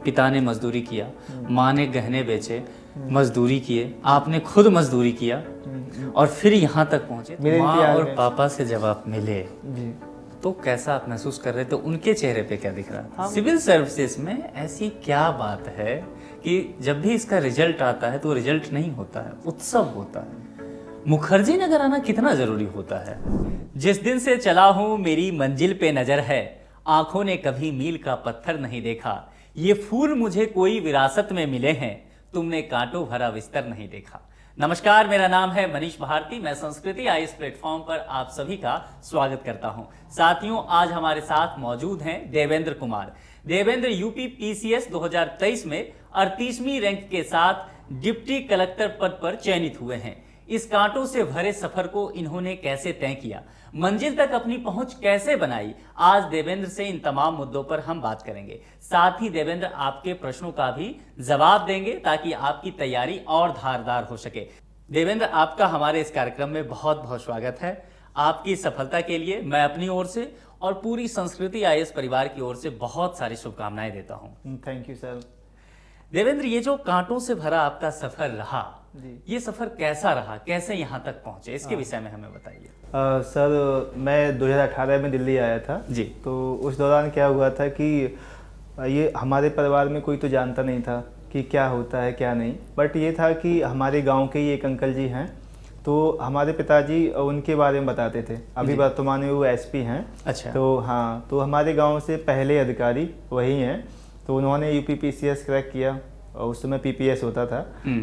पिता ने मजदूरी किया, माँ ने गहने बेचे, मजदूरी किए, आपने खुद मजदूरी किया और फिर यहाँ तक पहुँचे। माँ और पापा से जब आप मिले जी, तो कैसा आप महसूस कर रहे थे? उनके चेहरे पे क्या दिख रहा था? सिविल सर्विसेज में ऐसी क्या बात है कि जब भी इसका रिजल्ट आता है तो रिजल्ट नहीं होता है, उत्सव होता है। मुखर्जी नगर आना कितना जरूरी होता है। जिस दिन से चला हूं मेरी मंजिल पे नजर है, आंखों ने कभी मील का पत्थर नहीं देखा, ये फूल मुझे कोई विरासत में मिले हैं, तुमने कांटों भरा बिस्तर नहीं देखा। नमस्कार, मेरा नाम है मनीष भारती। मैं संस्कृति आईएएस प्लेटफॉर्म पर आप सभी का स्वागत करता हूं। साथियों, आज हमारे साथ मौजूद हैं देवेंद्र कुमार। देवेंद्र यूपी पीसीएस 2023 में 38वीं रैंक के साथ डिप्टी कलेक्टर पद पर चयनित हुए हैं। इस कांटों से भरे सफर को इन्होंने कैसे तय किया, मंजिल तक अपनी पहुंच कैसे बनाई, आज देवेंद्र से इन तमाम मुद्दों पर हम बात करेंगे। साथ ही देवेंद्र आपके प्रश्नों का भी जवाब देंगे ताकि आपकी तैयारी और धारदार हो सके। देवेंद्र, आपका हमारे इस कार्यक्रम में बहुत बहुत स्वागत है। आपकी सफलता के लिए मैं अपनी ओर से और पूरी संस्कृति आईएएस परिवार की ओर से बहुत सारी शुभकामनाएं देता हूं। Thank you sir. देवेंद्र, ये जो कांटों से भरा आपका सफर रहा, ये सफर कैसा रहा, कैसे यहाँ तक पहुंचे, इसके विषय में हमें बताइए। सर, मैं 2018 में दिल्ली आया था जी। तो उस दौरान क्या हुआ था कि ये हमारे परिवार में कोई तो जानता नहीं था कि क्या होता है क्या नहीं, बट ये था कि हमारे गांव के ही एक अंकल जी हैं, तो हमारे पिताजी उनके बारे में बताते थे। अभी वर्तमान में वो एसपी हैं। अच्छा। तो हाँ, तो हमारे गांव से पहले अधिकारी वही हैं। तो उन्होंने यूपी पीसीएस क्रैक किया और उस समय पीपीएस होता था।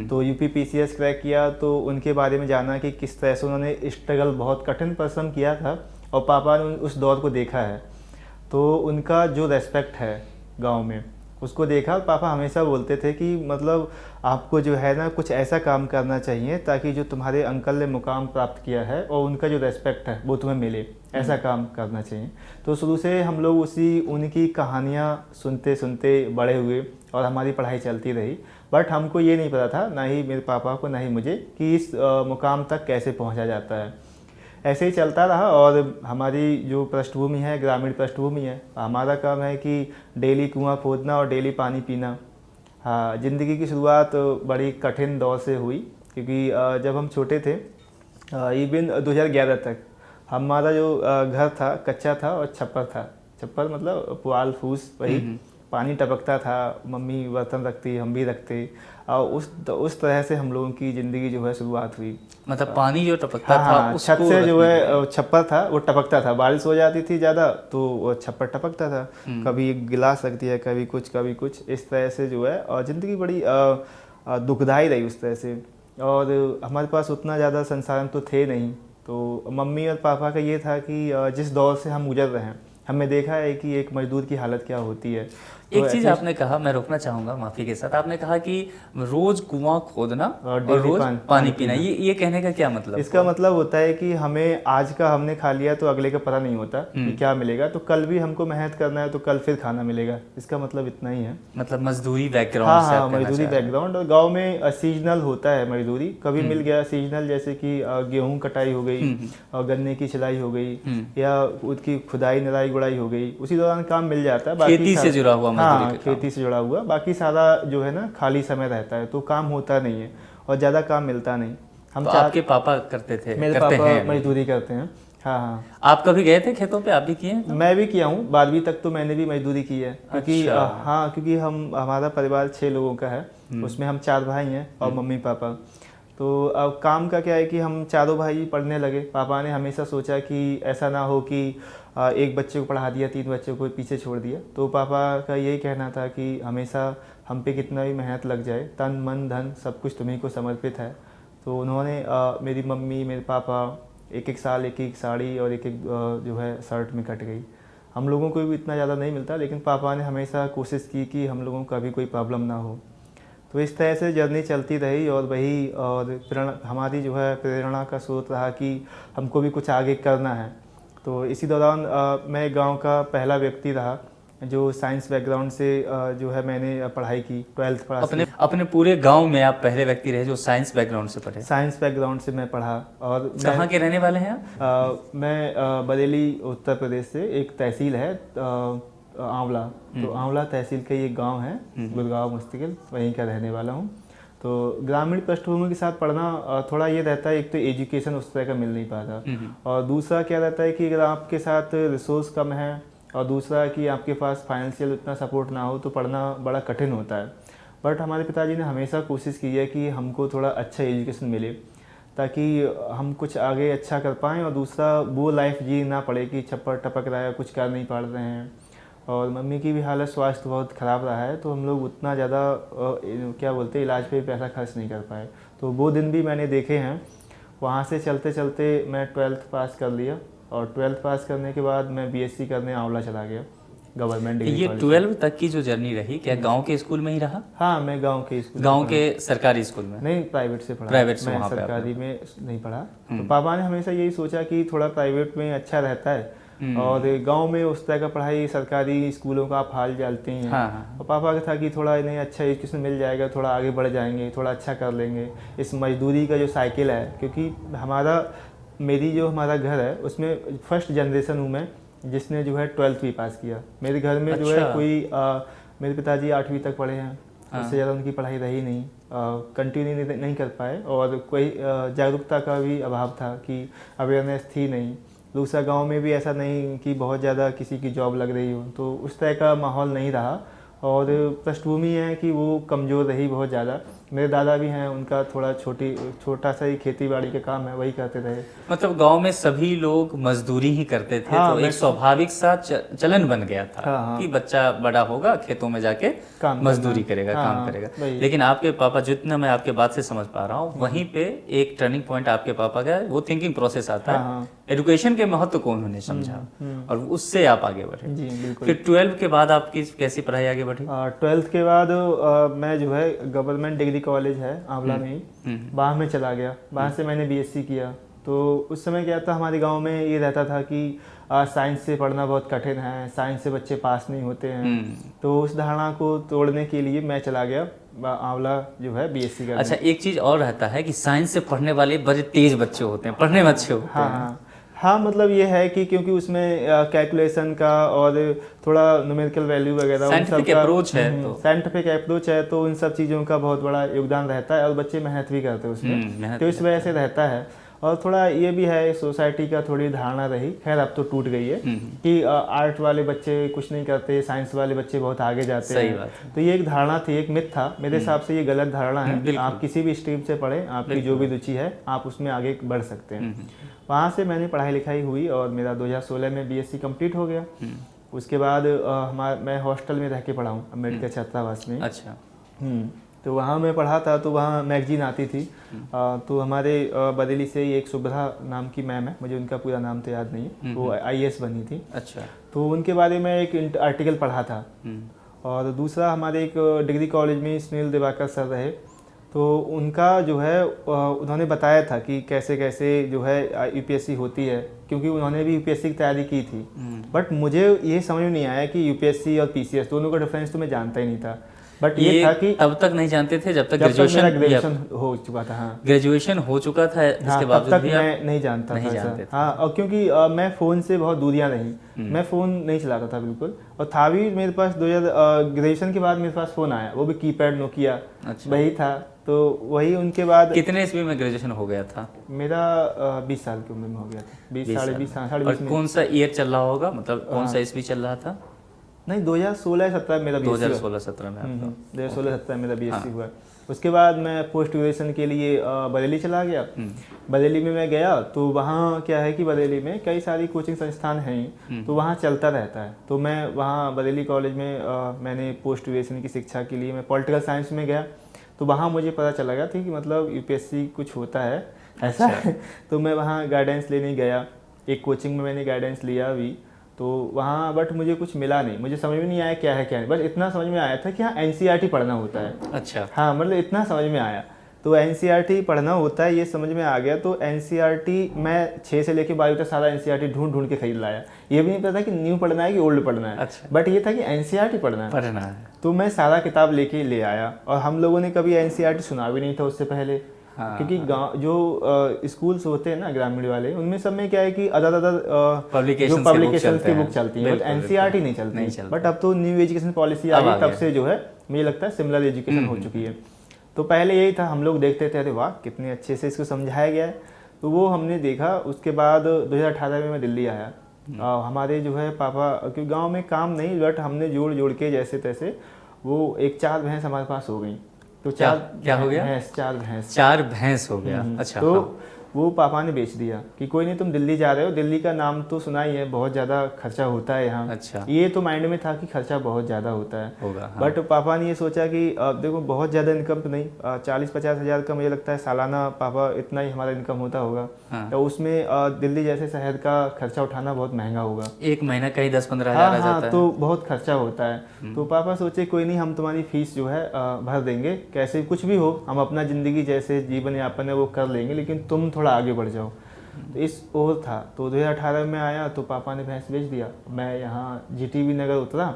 तो यूपी पीसीएस क्रैक किया तो उनके बारे में जाना कि किस तरह से उन्होंने स्ट्रगल, बहुत कठिन परिश्रम किया था और पापा ने उस दौर को देखा है। तो उनका जो रेस्पेक्ट है गांव में, उसको देखा। पापा हमेशा बोलते थे कि मतलब आपको जो है ना कुछ ऐसा काम करना चाहिए ताकि जो तुम्हारे अंकल ने मुकाम प्राप्त किया है और उनका जो रेस्पेक्ट है वो तुम्हें मिले, ऐसा काम करना चाहिए। तो शुरू से हम लोग उनकी कहानियाँ सुनते सुनते बड़े हुए और हमारी पढ़ाई चलती रही। बट हमको ये नहीं पता था, ना ही मेरे पापा को ना ही मुझे, कि इस मुकाम तक कैसे पहुँचा जाता है। ऐसे ही चलता रहा और हमारी जो पृष्ठभूमि है ग्रामीण पृष्ठभूमि है। हमारा काम है कि डेली कुआं खोदना और डेली पानी पीना। हाँ, ज़िंदगी की शुरुआत बड़ी कठिन दौर से हुई क्योंकि जब हम छोटे थे, इवन 2011 तक हमारा जो घर था कच्चा था और छप्पर था। छप्पर मतलब पुआल फूस, वही पानी टपकता था, मम्मी बर्तन रखती, हम भी रखते। और उस तरह से हम लोगों की ज़िंदगी जो है शुरुआत हुई। मतलब पानी जो टपकता था, हाँ, छत से जो है छप्पर था वो टपकता था। बारिश हो जाती थी ज़्यादा तो वो छप्पर टपकता था। कभी एक गिलास रख दिया, कभी कुछ इस तरह से जो है। और ज़िंदगी बड़ी दुखदाई रही उस तरह से। और हमारे पास उतना ज़्यादा संसाधन तो थे नहीं। तो मम्मी और पापा का ये था कि जिस दौर से हम गुजर रहे हैं, हमने देखा है कि एक मजदूर की हालत क्या होती है। एक चीज आपने कहा, मैं रोकना चाहूंगा माफी के साथ, आपने कहा कि रोज कुआं खोदना और रोज पानी पीना, ये कहने का क्या मतलब? इसका मतलब होता है कि हमें आज का हमने खा लिया तो अगले का पता नहीं होता कि क्या मिलेगा। तो कल भी हमको मेहनत करना है तो कल फिर खाना मिलेगा। इसका मतलब इतना ही है। मतलब मजदूरी बैकग्राउंड से। हाँ, मजदूरी बैकग्राउंड। और गाँव में सीजनल होता है मजदूरी, कभी मिल गया सीजनल, जैसे कि गेहूँ कटाई हो गई और गन्ने की छिलाई हो गई या उसकी खुदाई नराई गुड़ाई हो गई, उसी दौरान काम मिल जाता है। खेती से जुड़ा हुआ। हाँ, खेती से जुड़ा हुआ। बाकी सारा जो है ना खाली समय रहता है तो काम होता नहीं है और ज़्यादा काम मिलता नहीं। हम तो आपके पापा करते थे? मेरे पापा मजदूरी करते हैं। हाँ हाँ। आप कभी गए थे खेतों पे? आप भी किए हैं? मैं भी किया हूँ, 12वीं तक तो मैंने भी मजदूरी की है। क्योंकि हाँ, क्योंकि हमारा परिवार 6 लोगों का है, उसमें हम 4 भाई हैं और मम्मी पापा। तो अब काम का क्या है कि हम चारों भाई पढ़ने लगे। पापा ने हमेशा सोचा कि ऐसा ना हो कि एक बच्चे को पढ़ा दिया, 3 बच्चों को पीछे छोड़ दिया। तो पापा का यही कहना था कि हमेशा हम पे कितना भी मेहनत लग जाए, तन मन धन सब कुछ तुम्हीं को समर्पित है। तो उन्होंने मेरी मम्मी मेरे पापा एक साल एक साड़ी और एक जो है शर्ट में कट गई। हम लोगों को भी इतना ज़्यादा नहीं मिलता, लेकिन पापा ने हमेशा कोशिश की कि हम लोगों को कभी कोई प्रॉब्लम ना हो। तो इस तरह से जर्नी चलती रही और वही और हमारी जो है प्रेरणा का स्रोत रहा कि हमको भी कुछ आगे करना है। तो इसी दौरान मैं गांव का पहला व्यक्ति रहा जो साइंस बैकग्राउंड से जो है मैंने पढ़ाई की, 12th पढ़ा। अपने पूरे गांव में आप पहले व्यक्ति रहे जो साइंस बैकग्राउंड से पढ़े? साइंस बैकग्राउंड से मैं पढ़ा। और कहाँ के रहने वाले हैं आप? मैं बरेली उत्तर प्रदेश से, एक तहसील है आंवला। तो आंवला तहसील का ये गांव है, गुड़गांव मुस्तकिल, वहीं का रहने वाला हूँ। तो ग्रामीण पृष्ठभूमि के साथ पढ़ना थोड़ा ये रहता है, एक तो एजुकेशन उस तरह का मिल नहीं पाता, और दूसरा क्या रहता है कि अगर आपके साथ रिसोर्स कम है, और दूसरा कि आपके पास फाइनेंशियल उतना सपोर्ट ना हो, तो पढ़ना बड़ा कठिन होता है। बट हमारे पिताजी ने हमेशा कोशिश की है कि हमको थोड़ा अच्छा एजुकेशन मिले, ताकि हम कुछ आगे अच्छा कर पाएँ, और दूसरा वो लाइफ जी ना पड़े कि छप्पर टपक रहा है, कुछ कर नहीं पा रहे हैं। और मम्मी की भी हालत स्वास्थ्य बहुत ख़राब रहा है, तो हम लोग उतना ज़्यादा क्या बोलते हैं, इलाज पे पैसा खर्च नहीं कर पाए। तो वो दिन भी मैंने देखे हैं। वहाँ से चलते चलते मैं 12th पास कर लिया, और 12th पास करने के बाद मैं बीएससी करने आंवला चला गया, गवर्नमेंट डिग्री ये कॉलेज। 12 तक की जो जर्नी रही, क्या गांव के स्कूल में ही रहा? हाँ, मैं गांव के स्कूल, गांव के सरकारी स्कूल में? नहीं, प्राइवेट से पढ़ा। प्राइवेट से? मैं वहाँ पे सरकारी में नहीं पढ़ा। तो पापा ने हमेशा यही सोचा कि थोड़ा प्राइवेट में अच्छा रहता है, और गांव में उस तरह का पढ़ाई, सरकारी स्कूलों का आप हाल जानते ही हैं। हाँ। और पापा का था कि थोड़ा इन्हें अच्छा एजुकेशन मिल जाएगा, थोड़ा आगे बढ़ जाएंगे, थोड़ा अच्छा कर लेंगे। इस मजदूरी का जो साइकिल है, क्योंकि हमारा घर है उसमें फर्स्ट जनरेशन हूँ मैं जिसने जो है 12th भी पास किया। मेरे घर में जो है कोई मेरे पिताजी 8वीं तक पढ़े हैं, उससे ज़्यादा उनकी पढ़ाई रही नहीं, कंटिन्यू नहीं कर पाए, और कोई जागरूकता का भी अभाव था कि अवेयरनेस थी नहीं। दूसरा गांव में भी ऐसा नहीं कि बहुत ज़्यादा किसी की जॉब लग रही हो, तो उस तरह का माहौल नहीं रहा। और पृष्ठभूमि है कि वो कमज़ोर रही बहुत ज़्यादा। मेरे दादा भी हैं, उनका थोड़ा छोटा सा ही खेती बाड़ी का काम है, वही करते रहे। मतलब गांव में सभी लोग मजदूरी ही करते थे। हाँ, तो एक स्वाभाविक सा चलन बन गया था। हाँ। कि बच्चा बड़ा होगा, खेतों में जाके मजदूरी करेगा, काम करेगा। लेकिन आपके पापा, जितना मैं आपके बात से समझ पा रहा हूँ, वहीं पे एक टर्निंग पॉइंट आपके पापा का वो थिंकिंग प्रोसेस आता है। एजुकेशन के महत्व को उन्होंने समझा, और उससे आप आगे बढ़े। जी बिल्कुल। फिर 12 के बाद आपकी कैसी पढ़ाई आगे बढ़ी? 12th के बाद मैं जो है गवर्नमेंट डिग्री कॉलेज है आंवला में ही, वहाँ में चला गया। वहाँ से मैंने बीएससी किया। तो उस समय क्या था, हमारे गांव में ये रहता था कि साइंस से पढ़ना बहुत कठिन है, साइंस से बच्चे पास नहीं होते हैं। तो उस धारणा को तोड़ने के लिए मैं चला गया आंवला जो है बीएससी करने। अच्छा, एक चीज़ और रहता है कि साइंस से पढ़ने वाले बड़े तेज बच्चे होते हैं, पढ़ने में अच्छे होते हैं। हाँ, मतलब ये है कि क्योंकि उसमें कैलकुलेशन का और थोड़ा न्यूमेरिकल वैल्यू वगैरह, साइंटिफिक अप्रोच है, तो साइंटिफिक अप्रोच है, तो उन सब चीज़ों का बहुत बड़ा योगदान रहता है, और बच्चे मेहनत भी करते हैं उसमें। तो इस वजह से रहता है। और थोड़ा ये भी है, सोसाइटी का थोड़ी धारणा रही, खैर अब तो टूट गई है, कि आर्ट वाले बच्चे कुछ नहीं करते, साइंस वाले बच्चे बहुत आगे जाते हैं। बात है। तो ये एक धारणा थी, एक मिथ था। मेरे हिसाब से ये गलत धारणा है। आप किसी भी स्ट्रीम से पढ़ें, आपकी जो भी रुचि है, आप उसमें आगे बढ़ सकते हैं। वहाँ से मैंने पढ़ाई लिखाई हुई, और मेरा 2016 में बीएससी कंप्लीट हो गया। उसके बाद मैं हॉस्टल में रह के पढ़ा हूँ, अम्बेडकर छात्रावास में। अच्छा। तो वहाँ मैं पढ़ा था, तो वहाँ मैगजीन आती थी। तो हमारे बरेली से ही एक सुभद्रा नाम की मैम है, मुझे उनका पूरा नाम तो याद नहीं है, वो IAS बनी थी। अच्छा। तो उनके बारे में एक आर्टिकल पढ़ा था। और दूसरा, हमारे एक डिग्री कॉलेज में सुनील दिवाकर सर रहे, तो उनका जो है उन्होंने बताया था कि कैसे कैसे जो है यूपीएससी होती है, क्योंकि उन्होंने भी यूपीएससी की तैयारी की थी। बट मुझे ये समझ में नहीं आया कि यूपीएससी और पीसीएस दोनों का डिफरेंस तो मैं जानता ही नहीं था। बट ये था कि तब तक नहीं जानते थे जब तक ग्रेजुएशन हो चुका था। हाँ, ग्रेजुएशन हो चुका था, इसके बाद तब तक मैं नहीं जानता था। हाँ, और क्योंकि मैं फ़ोन से बहुत दूरियां रही, मैं फ़ोन नहीं चलाता था बिल्कुल। और था भी मेरे पास ग्रेजुएशन के बाद मेरे पास फ़ोन आया, वो भी कीपैड नोकिया। अच्छा। वही था। तो वही उनके बाद। कितने ईस्वी में ग्रेजुएशन हो गया था? मेरा 20 साल की उम्र में हो गया था, 20 साढ़े 20 में। कौन सा ईयर चल रहा होगा, मतलब कौन सा ईस्वी चल रहा था? नहीं, 2016-17 मेरा बीएससी 2016-17 में आपका 2016-17 मेरा बीएससी हुआ। उसके बाद मैं पोस्ट ग्रेजुएशन के लिए बरेली चला गया। बरेली में मैं गया, तो वहाँ क्या है कि बरेली में कई सारी कोचिंग संस्थान हैं, तो वहाँ चलता रहता है। तो मैं वहाँ बरेली कॉलेज में मैंने पोस्ट ग्रेजुएशन की शिक्षा के लिए मैं पॉलिटिकल साइंस में गया। तो वहाँ मुझे पता चला गया था कि मतलब यूपीएससी कुछ होता है ऐसा। तो मैं वहाँ गाइडेंस लेने गया, एक कोचिंग में मैंने गाइडेंस लिया भी। तो वहाँ बट मुझे कुछ मिला नहीं, मुझे समझ में नहीं आया क्या है क्या नहीं। बस इतना समझ में आया था कि हाँ एनसीईआरटी पढ़ना होता है। अच्छा। हाँ, मतलब इतना समझ में आया। तो एनसीईआरटी पढ़ना होता है, ये समझ में आ गया। तो एनसीईआरटी मैं 6 से लेकर 12 तक सारा एनसीईआरटी ढूंढ के खरीद लाया। ये भी नहीं पता कि न्यू पढ़ना है कि ओल्ड पढ़ना है। अच्छा। बट ये था कि एनसीईआरटी पढ़ना है। तो मैं सारा किताब लेके ले आया। और हम लोगों ने कभी एनसीईआरटी सुना भी नहीं था उससे पहले। क्योंकि गांव जो स्कूल्स होते हैं ना ग्रामीण वाले, उनमें सब में क्या है कि अदर पब्लिकेशंस की बुक चलती है, बट एनसीईआरटी नहीं चलती। बट अब तो न्यू एजुकेशन पॉलिसी आ गई, तब से जो है मुझे लगता है सिमिलर एजुकेशन हो चुकी है। तो पहले यही था, हम लोग देखते थे अरे वाह कितने अच्छे से इसको समझाया गया है, तो वो हमने देखा। उसके बाद 2018 में मैं दिल्ली आया। हमारे जो है पापा, क्योंकि गांव में काम नहीं, बट हमने जोड़ जोड़ के जैसे तैसे वो एक 4 भैंस हमारे पास हो गई। तो क्या हो गया? 4 भैंस हो गया। अच्छा। तो वो पापा ने बेच दिया कि कोई नहीं, तुम दिल्ली जा रहे हो, दिल्ली का नाम तो सुना ही है, बहुत ज़्यादा खर्चा होता है यहाँ। अच्छा। ये तो माइंड में था कि खर्चा बहुत ज़्यादा होता है होगा, हाँ। बट पापा ने ये सोचा कि देखो बहुत ज़्यादा इनकम तो नहीं, 40-50 हज़ार का मुझे लगता है सालाना, पापा इतना ही हमारा इनकम होता होगा। हाँ। तो उसमें दिल्ली जैसे शहर का खर्चा उठाना बहुत महंगा होगा, एक महीना का ही 10-15 हज़ार आ जाता है, तो बहुत खर्चा होता है। तो पापा सोचे कोई नहीं, हम तुम्हारी फीस जो है भर देंगे, कैसे कुछ भी हो, हम अपना ज़िंदगी जैसे जीवन यापन है वो कर लेंगे, लेकिन तुम थोड़ा आगे बढ़ जाओ। तो इस ओर था। तो 2018 में आया तो पापा ने भैंस बेच दिया। मैं यहाँ जीटीबी नगर उतरा,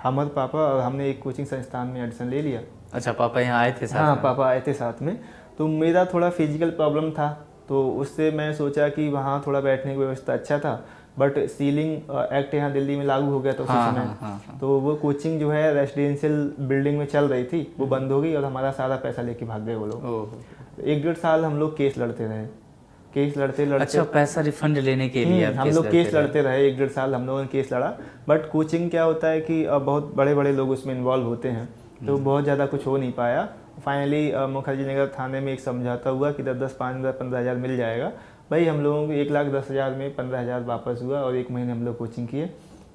हम और पापा, और हमने एक कोचिंग संस्थान में एडमिशन ले लिया। अच्छा, पापा यहाँ आए थे साथ हाँ, में? पापा आए थे साथ में। तो मेरा थोड़ा फिजिकल प्रॉब्लम था, तो उससे मैं सोचा कि वहाँ थोड़ा बैठने की व्यवस्था अच्छा था, बट सीलिंग एक्ट यहाँ दिल्ली में लागू हो गया था उसी समय। हाँ। तो वो कोचिंग जो है रेसिडेंशियल बिल्डिंग में चल रही थी, वो बंद हो गई और हमारा सारा पैसा लेके भाग गए वो लोग। 1-1.5 साल हम लोग केस लड़ते रहे, केस लड़ते। अच्छा, पैसा रिफंड लेने के लिए हम लोग केस लड़ते रहे, 1-1.5 साल हम लोगों ने केस लड़ा। बट कोचिंग क्या होता है कि बहुत बड़े बड़े लोग उसमें इन्वॉल्व होते हैं, तो बहुत ज़्यादा कुछ हो नहीं पाया। फाइनली मुखर्जी नगर थाने में एक समझौता हुआ कि 10-10, 15 हज़ार मिल जाएगा। भाई हम लोगों को 1,10,000 में 15,000 वापस हुआ, और 1 महीने हम लोग कोचिंग किए,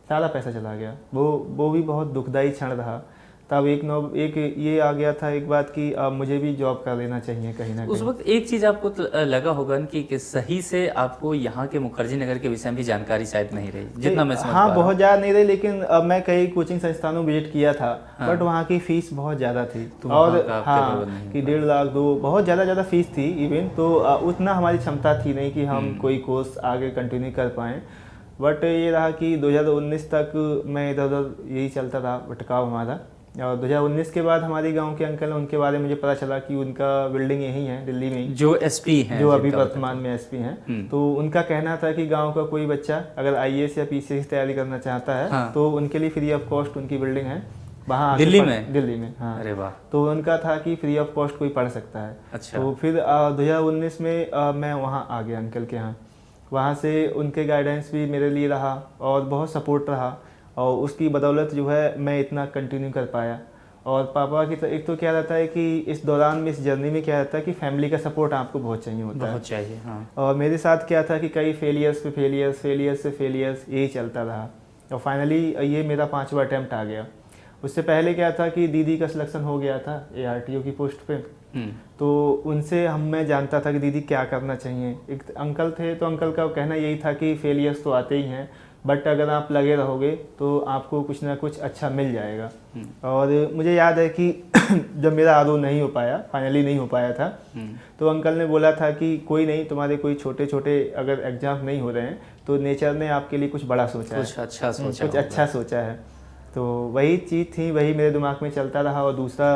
सारा पैसा चला गया। वो भी बहुत दुखदाई क्षण रहा। तब एक ये आ गया था एक बात कि मुझे भी जॉब कर लेना चाहिए कहीं ना कहीं। उस वक्त एक चीज़ आपको लगा होगा कि सही से आपको यहाँ के मुखर्जी नगर के विषय में भी जानकारी शायद नहीं रही, जितना मैं समझ पा रहा हूँ। बहुत ज़्यादा नहीं रही, लेकिन मैं कई कोचिंग संस्थानों विजिट किया था, बट वहाँ की फीस बहुत ज़्यादा थी। और हाँ, कि 1.5 लाख, 2 बहुत ज़्यादा फीस थी इवन। तो उतना हमारी क्षमता थी नहीं कि हम कोई कोर्स आगे कंटिन्यू कर पाएँ। बट ये रहा कि 2019 तक मैं इधर उधर यही चलता था, भटकाव हमारा। और 2019 के बाद हमारे गांव के अंकल हैं, उनके बारे में मुझे पता चला कि उनका बिल्डिंग यही है दिल्ली में ही, जो एसपी हैं, जो अभी वर्तमान में एसपी हैं। तो उनका कहना था कि गांव का कोई बच्चा अगर आईएएस या पीसीएस की तैयारी करना चाहता है, तो उनके लिए फ्री ऑफ कॉस्ट उनकी बिल्डिंग है वहाँ दिल्ली में। हाँ। अरे वाह। तो उनका था कि फ्री ऑफ कॉस्ट कोई पढ़ सकता है। अच्छा। तो फिर 2019 में मैं वहाँ आ गया अंकल के यहाँ। वहाँ से उनके गाइडेंस भी मेरे लिए रहा और बहुत सपोर्ट रहा, और उसकी बदौलत जो है मैं इतना कंटिन्यू कर पाया। और पापा की एक तो क्या रहता है कि इस दौरान में, इस जर्नी में क्या रहता है कि फैमिली का सपोर्ट आपको बहुत चाहिए होता है। बहुत चाहिए, हाँ। और मेरे साथ क्या था कि कई फेलियर्स यही चलता रहा। और फाइनली ये मेरा 5वां अटैम्प्ट आ गया। उससे पहले क्या था कि दीदी का सिलेक्शन हो गया था ARTO की पोस्ट पे। तो उनसे मैं जानता था कि दीदी क्या करना चाहिए। एक अंकल थे, तो अंकल का कहना यही था कि फेलियर्स तो आते ही हैं, बट अगर आप लगे रहोगे तो आपको कुछ ना कुछ अच्छा मिल जाएगा। और मुझे याद है कि जब मेरा आरओ नहीं हो पाया, फाइनली नहीं हो पाया था, तो अंकल ने बोला था कि कोई नहीं, तुम्हारे कोई छोटे छोटे अगर एग्जाम नहीं हो रहे हैं तो नेचर ने आपके लिए कुछ बड़ा सोचा है, कुछ अच्छा सोचा है। तो वही चीज़ थी, वही मेरे दिमाग में चलता रहा। और दूसरा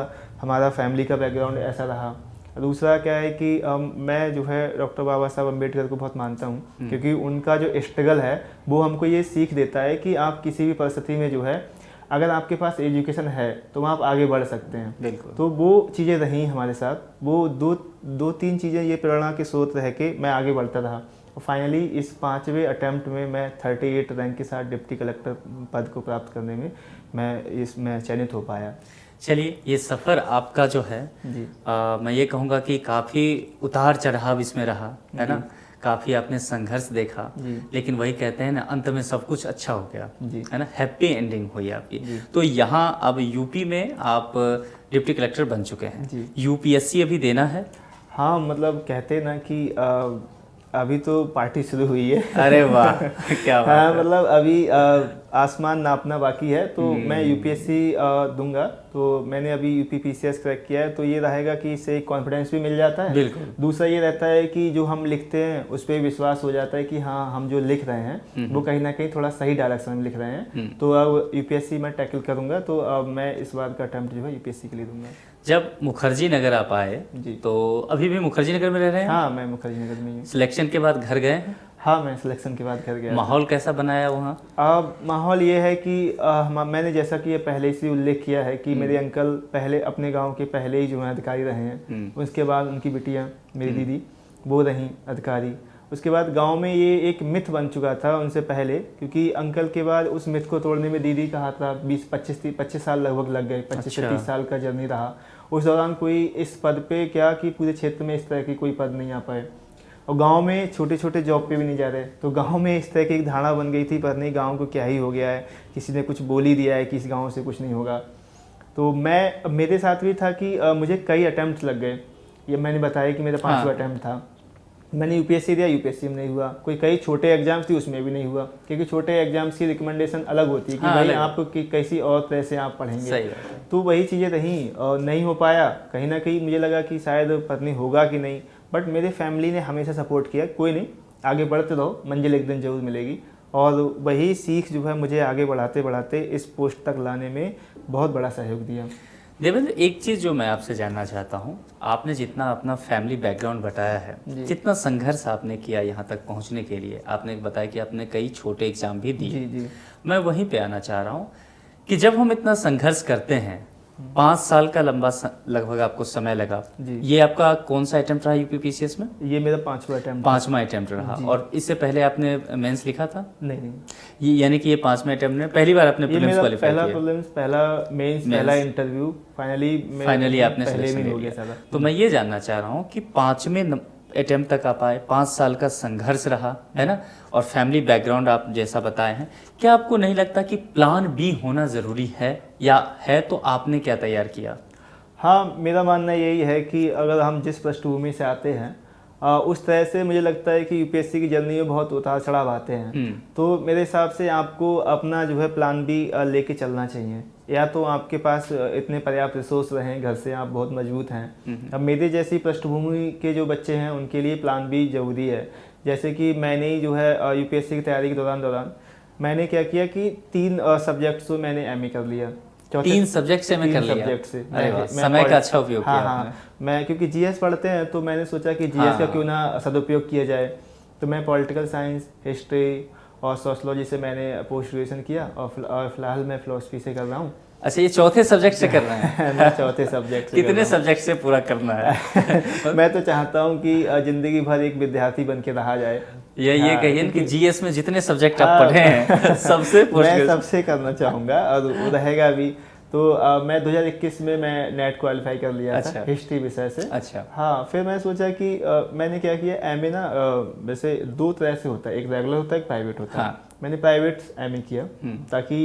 हमारा फैमिली का बैकग्राउंड ऐसा रहा। दूसरा क्या है कि मैं जो है डॉक्टर बाबा साहब अम्बेडकर को बहुत मानता हूँ, क्योंकि उनका जो स्ट्रगल है वो हमको ये सीख देता है कि आप किसी भी परिस्थिति में जो है, अगर आपके पास एजुकेशन है तो आप आगे बढ़ सकते हैं। बिल्कुल। तो वो चीज़ें रही हमारे साथ। वो दो तीन चीज़ें ये प्रेरणा के स्रोत रह के मैं आगे बढ़ता रहा। और फाइनली इस 5वें अटैम्प्ट में मैं 38 रैंक के साथ डिप्टी कलेक्टर पद को प्राप्त करने में मैं चयनित हो पाया। चलिए, ये सफ़र आपका जो है मैं ये कहूँगा कि काफ़ी उतार चढ़ाव इसमें रहा है ना, काफ़ी आपने संघर्ष देखा, लेकिन वही कहते हैं ना, अंत में सब कुछ अच्छा हो गया है ना, हैप्पी एंडिंग हुई आपकी। तो यहाँ अब यूपी में आप डिप्टी कलेक्टर बन चुके हैं, यूपीएससी अभी देना है? हाँ, मतलब कहते ना कि अभी तो पार्टी शुरू हुई है। अरे वाह, क्या बात हाँ, मतलब अभी आसमान नापना बाकी है, तो मैं यूपीएससी दूंगा। तो मैंने अभी यूपीपीसीएस क्रैक किया है, तो ये रहेगा कि इससे कॉन्फिडेंस भी मिल जाता है। बिल्कुल। दूसरा ये रहता है कि जो हम लिखते हैं उस पर विश्वास हो जाता है कि हाँ, हम जो लिख रहे हैं वो कहीं ना कहीं थोड़ा सही डायरेक्शन में लिख रहे हैं। तो अब यूपीएससी मैं टैकल करूंगा, तो अब मैं इस बार का अटेम्प्ट जो है यूपीएससी के लिए दूंगा। जब मुखर्जी नगर आप आए जी। तो अभी भी मुखर्जी नगर में रह रहे हैं? हाँ, मैं मुखर्जी नगर में ही हूँ। सिलेक्शन के बाद घर गए हैं? हाँ, मैं सिलेक्शन के बाद घर गया। माहौल कैसा बनाया वहाँ? माहौल ये है कि मैंने जैसा कि ये पहले से उल्लेख किया है कि मेरे अंकल पहले अपने गांव के पहले ही जो है अधिकारी रहे हैं। उसके बाद उनकी बिटिया मेरी दीदी वो रहीं अधिकारी। उसके बाद गांव में ये एक मिथ बन चुका था उनसे पहले, क्योंकि अंकल के बाद उस मिथ को तोड़ने में दीदी का हाथ रहा। 20-25 साल लगभग लग गए। 25 से 30 साल का जर्नी रहा। उस दौरान कोई इस पद पे क्या कि पूरे क्षेत्र में इस तरह की कोई पद नहीं आ पाए, और गांव में छोटे छोटे जॉब पे भी नहीं जा रहे। तो गांव में इस तरह की एक धारणा बन गई थी, पर नहीं, गांव को क्या ही हो गया है, किसी ने कुछ बोल ही दिया है कि इस गांव से कुछ नहीं होगा। तो मेरे साथ भी था कि मुझे कई अटैम्प्ट लग गए। ये मैंने बताया कि मेरा 5वां अटैम्प्ट था। मैंने यूपीएससी दिया, यूपीएससी में नहीं हुआ। कई छोटे एग्जाम्स थी, उसमें भी नहीं हुआ, क्योंकि छोटे एग्जाम्स की रिकमेंडेशन अलग होती है कि भाई आप कैसी और तरह से आप पढ़ेंगे। तो वही चीज़ें रहीं, नहीं हो पाया। कहीं ना कहीं मुझे लगा कि शायद पत्नी होगा कि नहीं, बट मेरे फैमिली ने हमेशा सपोर्ट किया, कोई नहीं, आगे बढ़ते रहो, मंजिल एक दिन जरूर मिलेगी। और वही सीख जो है मुझे आगे बढ़ाते बढ़ाते इस पोस्ट तक लाने में बहुत बड़ा सहयोग दिया। देवेंद्र, एक चीज़ जो मैं आपसे जानना चाहता हूँ, आपने जितना अपना फैमिली बैकग्राउंड बताया है, जितना संघर्ष आपने किया यहाँ तक पहुँचने के लिए, आपने बताया कि आपने कई छोटे एग्जाम भी दिए। जी। मैं वहीं पे आना चाह रहा हूँ कि जब हम इतना संघर्ष करते हैं, 5 साल का लंबा लगभग आपको समय लगा। ये आपका कौन सा अटेम्प्ट रहा यूपीपीसीएस में? ये मेरा 5वां अटेम्प्ट। 5वां अटेम्प्ट रहा। और इससे पहले आपने मेंस लिखा था? नहीं। ये यानी कि ये 5वें अटेम्प्ट में पहली बार आपने प्रीलिम्स क्वालीफाई किया? पहला प्रीलिम्स, पहला मेंस, पहला इंटरव्यू, फाइनली आपने सिलेक्शन हो गया। तो मैं ये जानना चाह रहा हूँ कि 5वें अटेम्प्ट तक आप आए, 5 साल का संघर्ष रहा है ना, और फैमिली बैकग्राउंड आप जैसा बताए हैं, क्या आपको नहीं लगता कि प्लान बी होना ज़रूरी है, या है तो आपने क्या तैयार किया? हाँ, मेरा मानना यही है कि अगर हम जिस पृष्ठभूमि से आते हैं उस तरह से मुझे लगता है कि यूपीएससी की जर्नी में बहुत उतार चढ़ाव आते हैं। तो मेरे हिसाब से आपको अपना जो है प्लान बी लेके चलना चाहिए। या तो आपके पास इतने पर्याप्त रिसोर्स रहें, घर से आप बहुत मजबूत हैं। अब मेरे जैसी पृष्ठभूमि के जो बच्चे हैं उनके लिए प्लान बी जरूरी है। जैसे कि मैंने ही जो है यूपीएससी की तैयारी के दौरान मैंने क्या किया कि 3 सब्जेक्ट्स में मैंने एमए कर लिया। 3 सब्जेक्ट से मैं कर लिया? सब्जेक्ट से। समय का अच्छा उपयोग किया। हाँ, मैं क्योंकि जीएस पढ़ते हैं तो मैंने सोचा कि जीएस का क्यों ना सदुपयोग किया जाए। तो मैं पॉलिटिकल साइंस, हिस्ट्री और सोशलॉजी से मैंने पोस्ट ग्रेजुएशन किया, और फिलहाल मैं फिलोसफी से कर रहा हूँ। अच्छा, ये चौथे सब्जेक्ट से कर रहे हैं? मैं चौथे सब्जेक्ट से। कितने सब्जेक्ट से पूरा करना है? मैं तो चाहता हूँ कि जिंदगी भर एक विद्यार्थी बन के रहा जाए। ये कहिए कि जीएस में जितने सब्जेक्ट आप पढ़े हैं सबसे मैं सबसे करना चाहूँगा, और वो रहेगा भी। तो मैं 2021 में मैं नेट क्वालिफाई कर लिया था हिस्ट्री विषय से। अच्छा। हाँ, फिर मैं सोचा कि मैंने क्या किया, एमए ना वैसे 2 तरह से होता है, एक रेगुलर होता है, एक प्राइवेट होता है। मैंने प्राइवेट एमए किया ताकि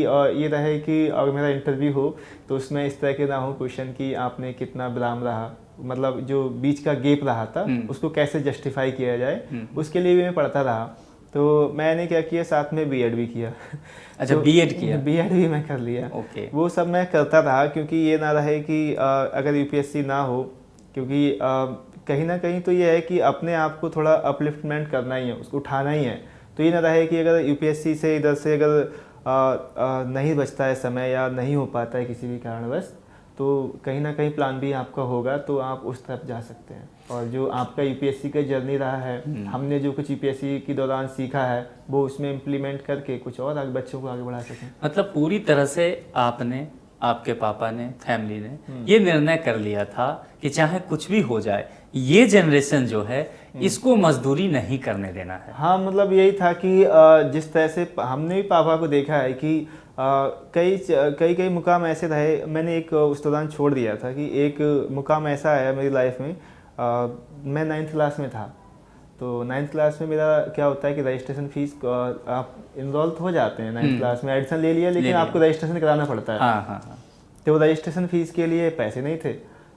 ये रहे कि अगर मेरा इंटरव्यू हो तो उसमें इस तरह के ना हो क्वेश्चन कि आपने कितना विराम रहा, मतलब जो बीच का गैप रहा था उसको कैसे जस्टिफाई किया जाए, उसके लिए भी मैं पढ़ता रहा। तो मैंने क्या किया, साथ में बीएड भी किया। अच्छा, बीएड किया? बीएड भी मैं कर लिया। ओके। वो सब मैं करता रहा, क्योंकि ये ना रहे कि अगर यूपीएससी ना हो, क्योंकि कहीं ना कहीं तो ये है कि अपने आप को थोड़ा अपलिफ्टमेंट करना ही है, उसको उठाना ही है। तो ये ना रहे कि अगर यूपीएससी से इधर से अगर नहीं बचता है समय या नहीं हो पाता है किसी भी कारणवश, तो कहीं ना कहीं प्लान बी आपका होगा, तो आप उस तरफ जा सकते हैं। और जो आपका यूपीएससी का जर्नी रहा है, हमने जो कुछ यूपीएससी के दौरान सीखा है वो उसमें इम्प्लीमेंट करके कुछ और आगे बच्चों को आगे बढ़ा सकें। मतलब पूरी तरह से आपने, आपके पापा ने, फैमिली ने ये निर्णय कर लिया था कि चाहे कुछ भी हो जाए, ये जनरेशन जो है इसको मजदूरी नहीं करने देना है। हाँ, मतलब यही था कि जिस तरह से हमने भी पापा को देखा है कि कई मुकाम ऐसे रहे, मैंने एक उस दौरान छोड़ दिया था कि एक मुकाम ऐसा आया मेरी लाइफ में। मैं 9th क्लास में था, तो 9th क्लास में मेरा क्या होता है कि रजिस्ट्रेशन फीस, आप इनरोल हो जाते हैं 9th क्लास में, एडमिशन ले लिया, लेकिन आपको रजिस्ट्रेशन कराना पड़ता है। हाँ। तो रजिस्ट्रेशन फीस के लिए पैसे नहीं थे,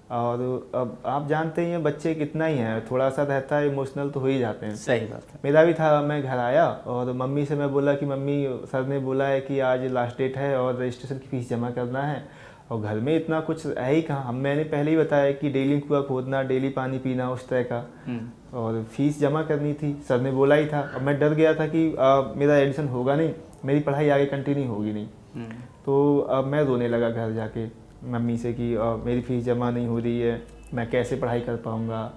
और अब आप जानते ही हैं बच्चे कितना ही हैं, थोड़ा सा रहता है इमोशनल तो हो ही जाते हैं। सही बात है। मेरा भी था, मैं घर आया और मम्मी से मैं बोला कि मम्मी सर ने बोला है कि आज लास्ट डेट है और रजिस्ट्रेशन की फ़ीस जमा करना है, और घर में इतना कुछ है ही कहाँ। मैंने पहले ही बताया कि डेली कुआं खोदना, डेली पानी पीना, उस तरह का, और फीस जमा करनी थी। सर ने बोला ही था। अब मैं डर गया था कि मेरा एडमिशन होगा नहीं, मेरी पढ़ाई आगे कंटिन्यू होगी नहीं। तो अब मैं रोने लगा घर जाके मम्मी से कि मेरी फ़ीस जमा नहीं हो रही है, मैं कैसे पढ़ाई कर पाऊँगा।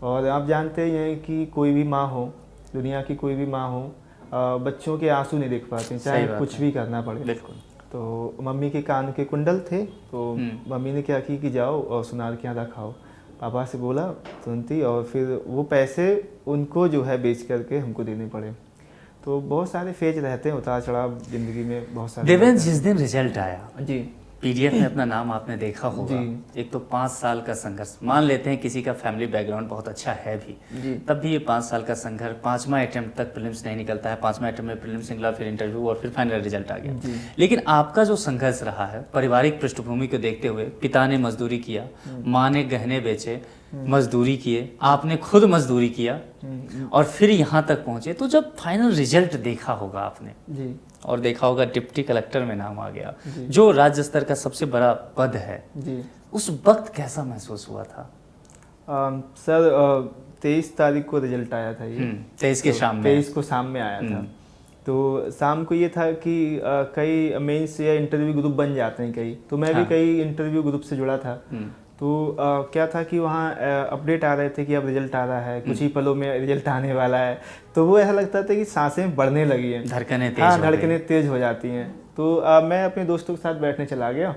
और आप जानते ही हैं कि कोई भी माँ हो, दुनिया की कोई भी माँ हो, बच्चों के आंसू नहीं देख पाते, चाहे कुछ भी करना पड़े। बिल्कुल। तो मम्मी के कान के कुंडल थे, तो मम्मी ने क्या की कि जाओ और सुनार के यहाँ रखाओ। पापा से बोला सुनती, और फिर वो पैसे उनको जो है बेच करके हमको देने पड़े। तो बहुत सारे फेज रहते हैं, उतार चढ़ाव ज़िंदगी में बहुत सारे। देवेंद्र, जिस दिन रिजल्ट आया जी, पीडीएफ में अपना नाम आपने देखा होगा, एक तो 5 साल का संघर्ष, मान लेते हैं किसी का फैमिली बैकग्राउंड बहुत अच्छा है भी, तब भी ये 5 साल का संघर्ष, 5वां अटेम्प्ट तक प्रीलिम्स नहीं निकलता है, 5वें अटेम्प्ट में प्रीलिम्स निकला, फिर इंटरव्यू और फिर फाइनल रिजल्ट आ गया। लेकिन आपका जो संघर्ष रहा है, पारिवारिक पृष्ठभूमि को देखते हुए, पिता ने मजदूरी किया, माँ ने गहने बेचे, मजदूरी किए, आपने खुद मजदूरी किया और फिर यहाँ तक पहुँचे। तो जब फाइनल रिजल्ट देखा होगा आपने जी, और देखा होगा डिप्टी कलेक्टर में नाम आ गया, जो राज्य स्तर का सबसे बड़ा पद है जी, उस वक्त कैसा महसूस हुआ था? सर 23 तारीख को रिजल्ट आया था ये, 23 के शाम में, 23 को शाम में आया था। तो शाम को ये था कि कई मेंस या इंटरव्यू ग्रुप बन जाते हैं कई, तो मैं भी कई इंटरव्यू ग्रुप से जुड़ा था। तो क्या था कि वहाँ अपडेट आ रहे थे कि अब रिजल्ट आ रहा है, कुछ ही पलों में रिजल्ट आने वाला है। तो वो ऐसा लगता था कि सांसें बढ़ने लगी हैं, धड़कनें तेज, हाँ धड़कनें तेज हो जाती हैं। तो मैं अपने दोस्तों के साथ बैठने चला गया।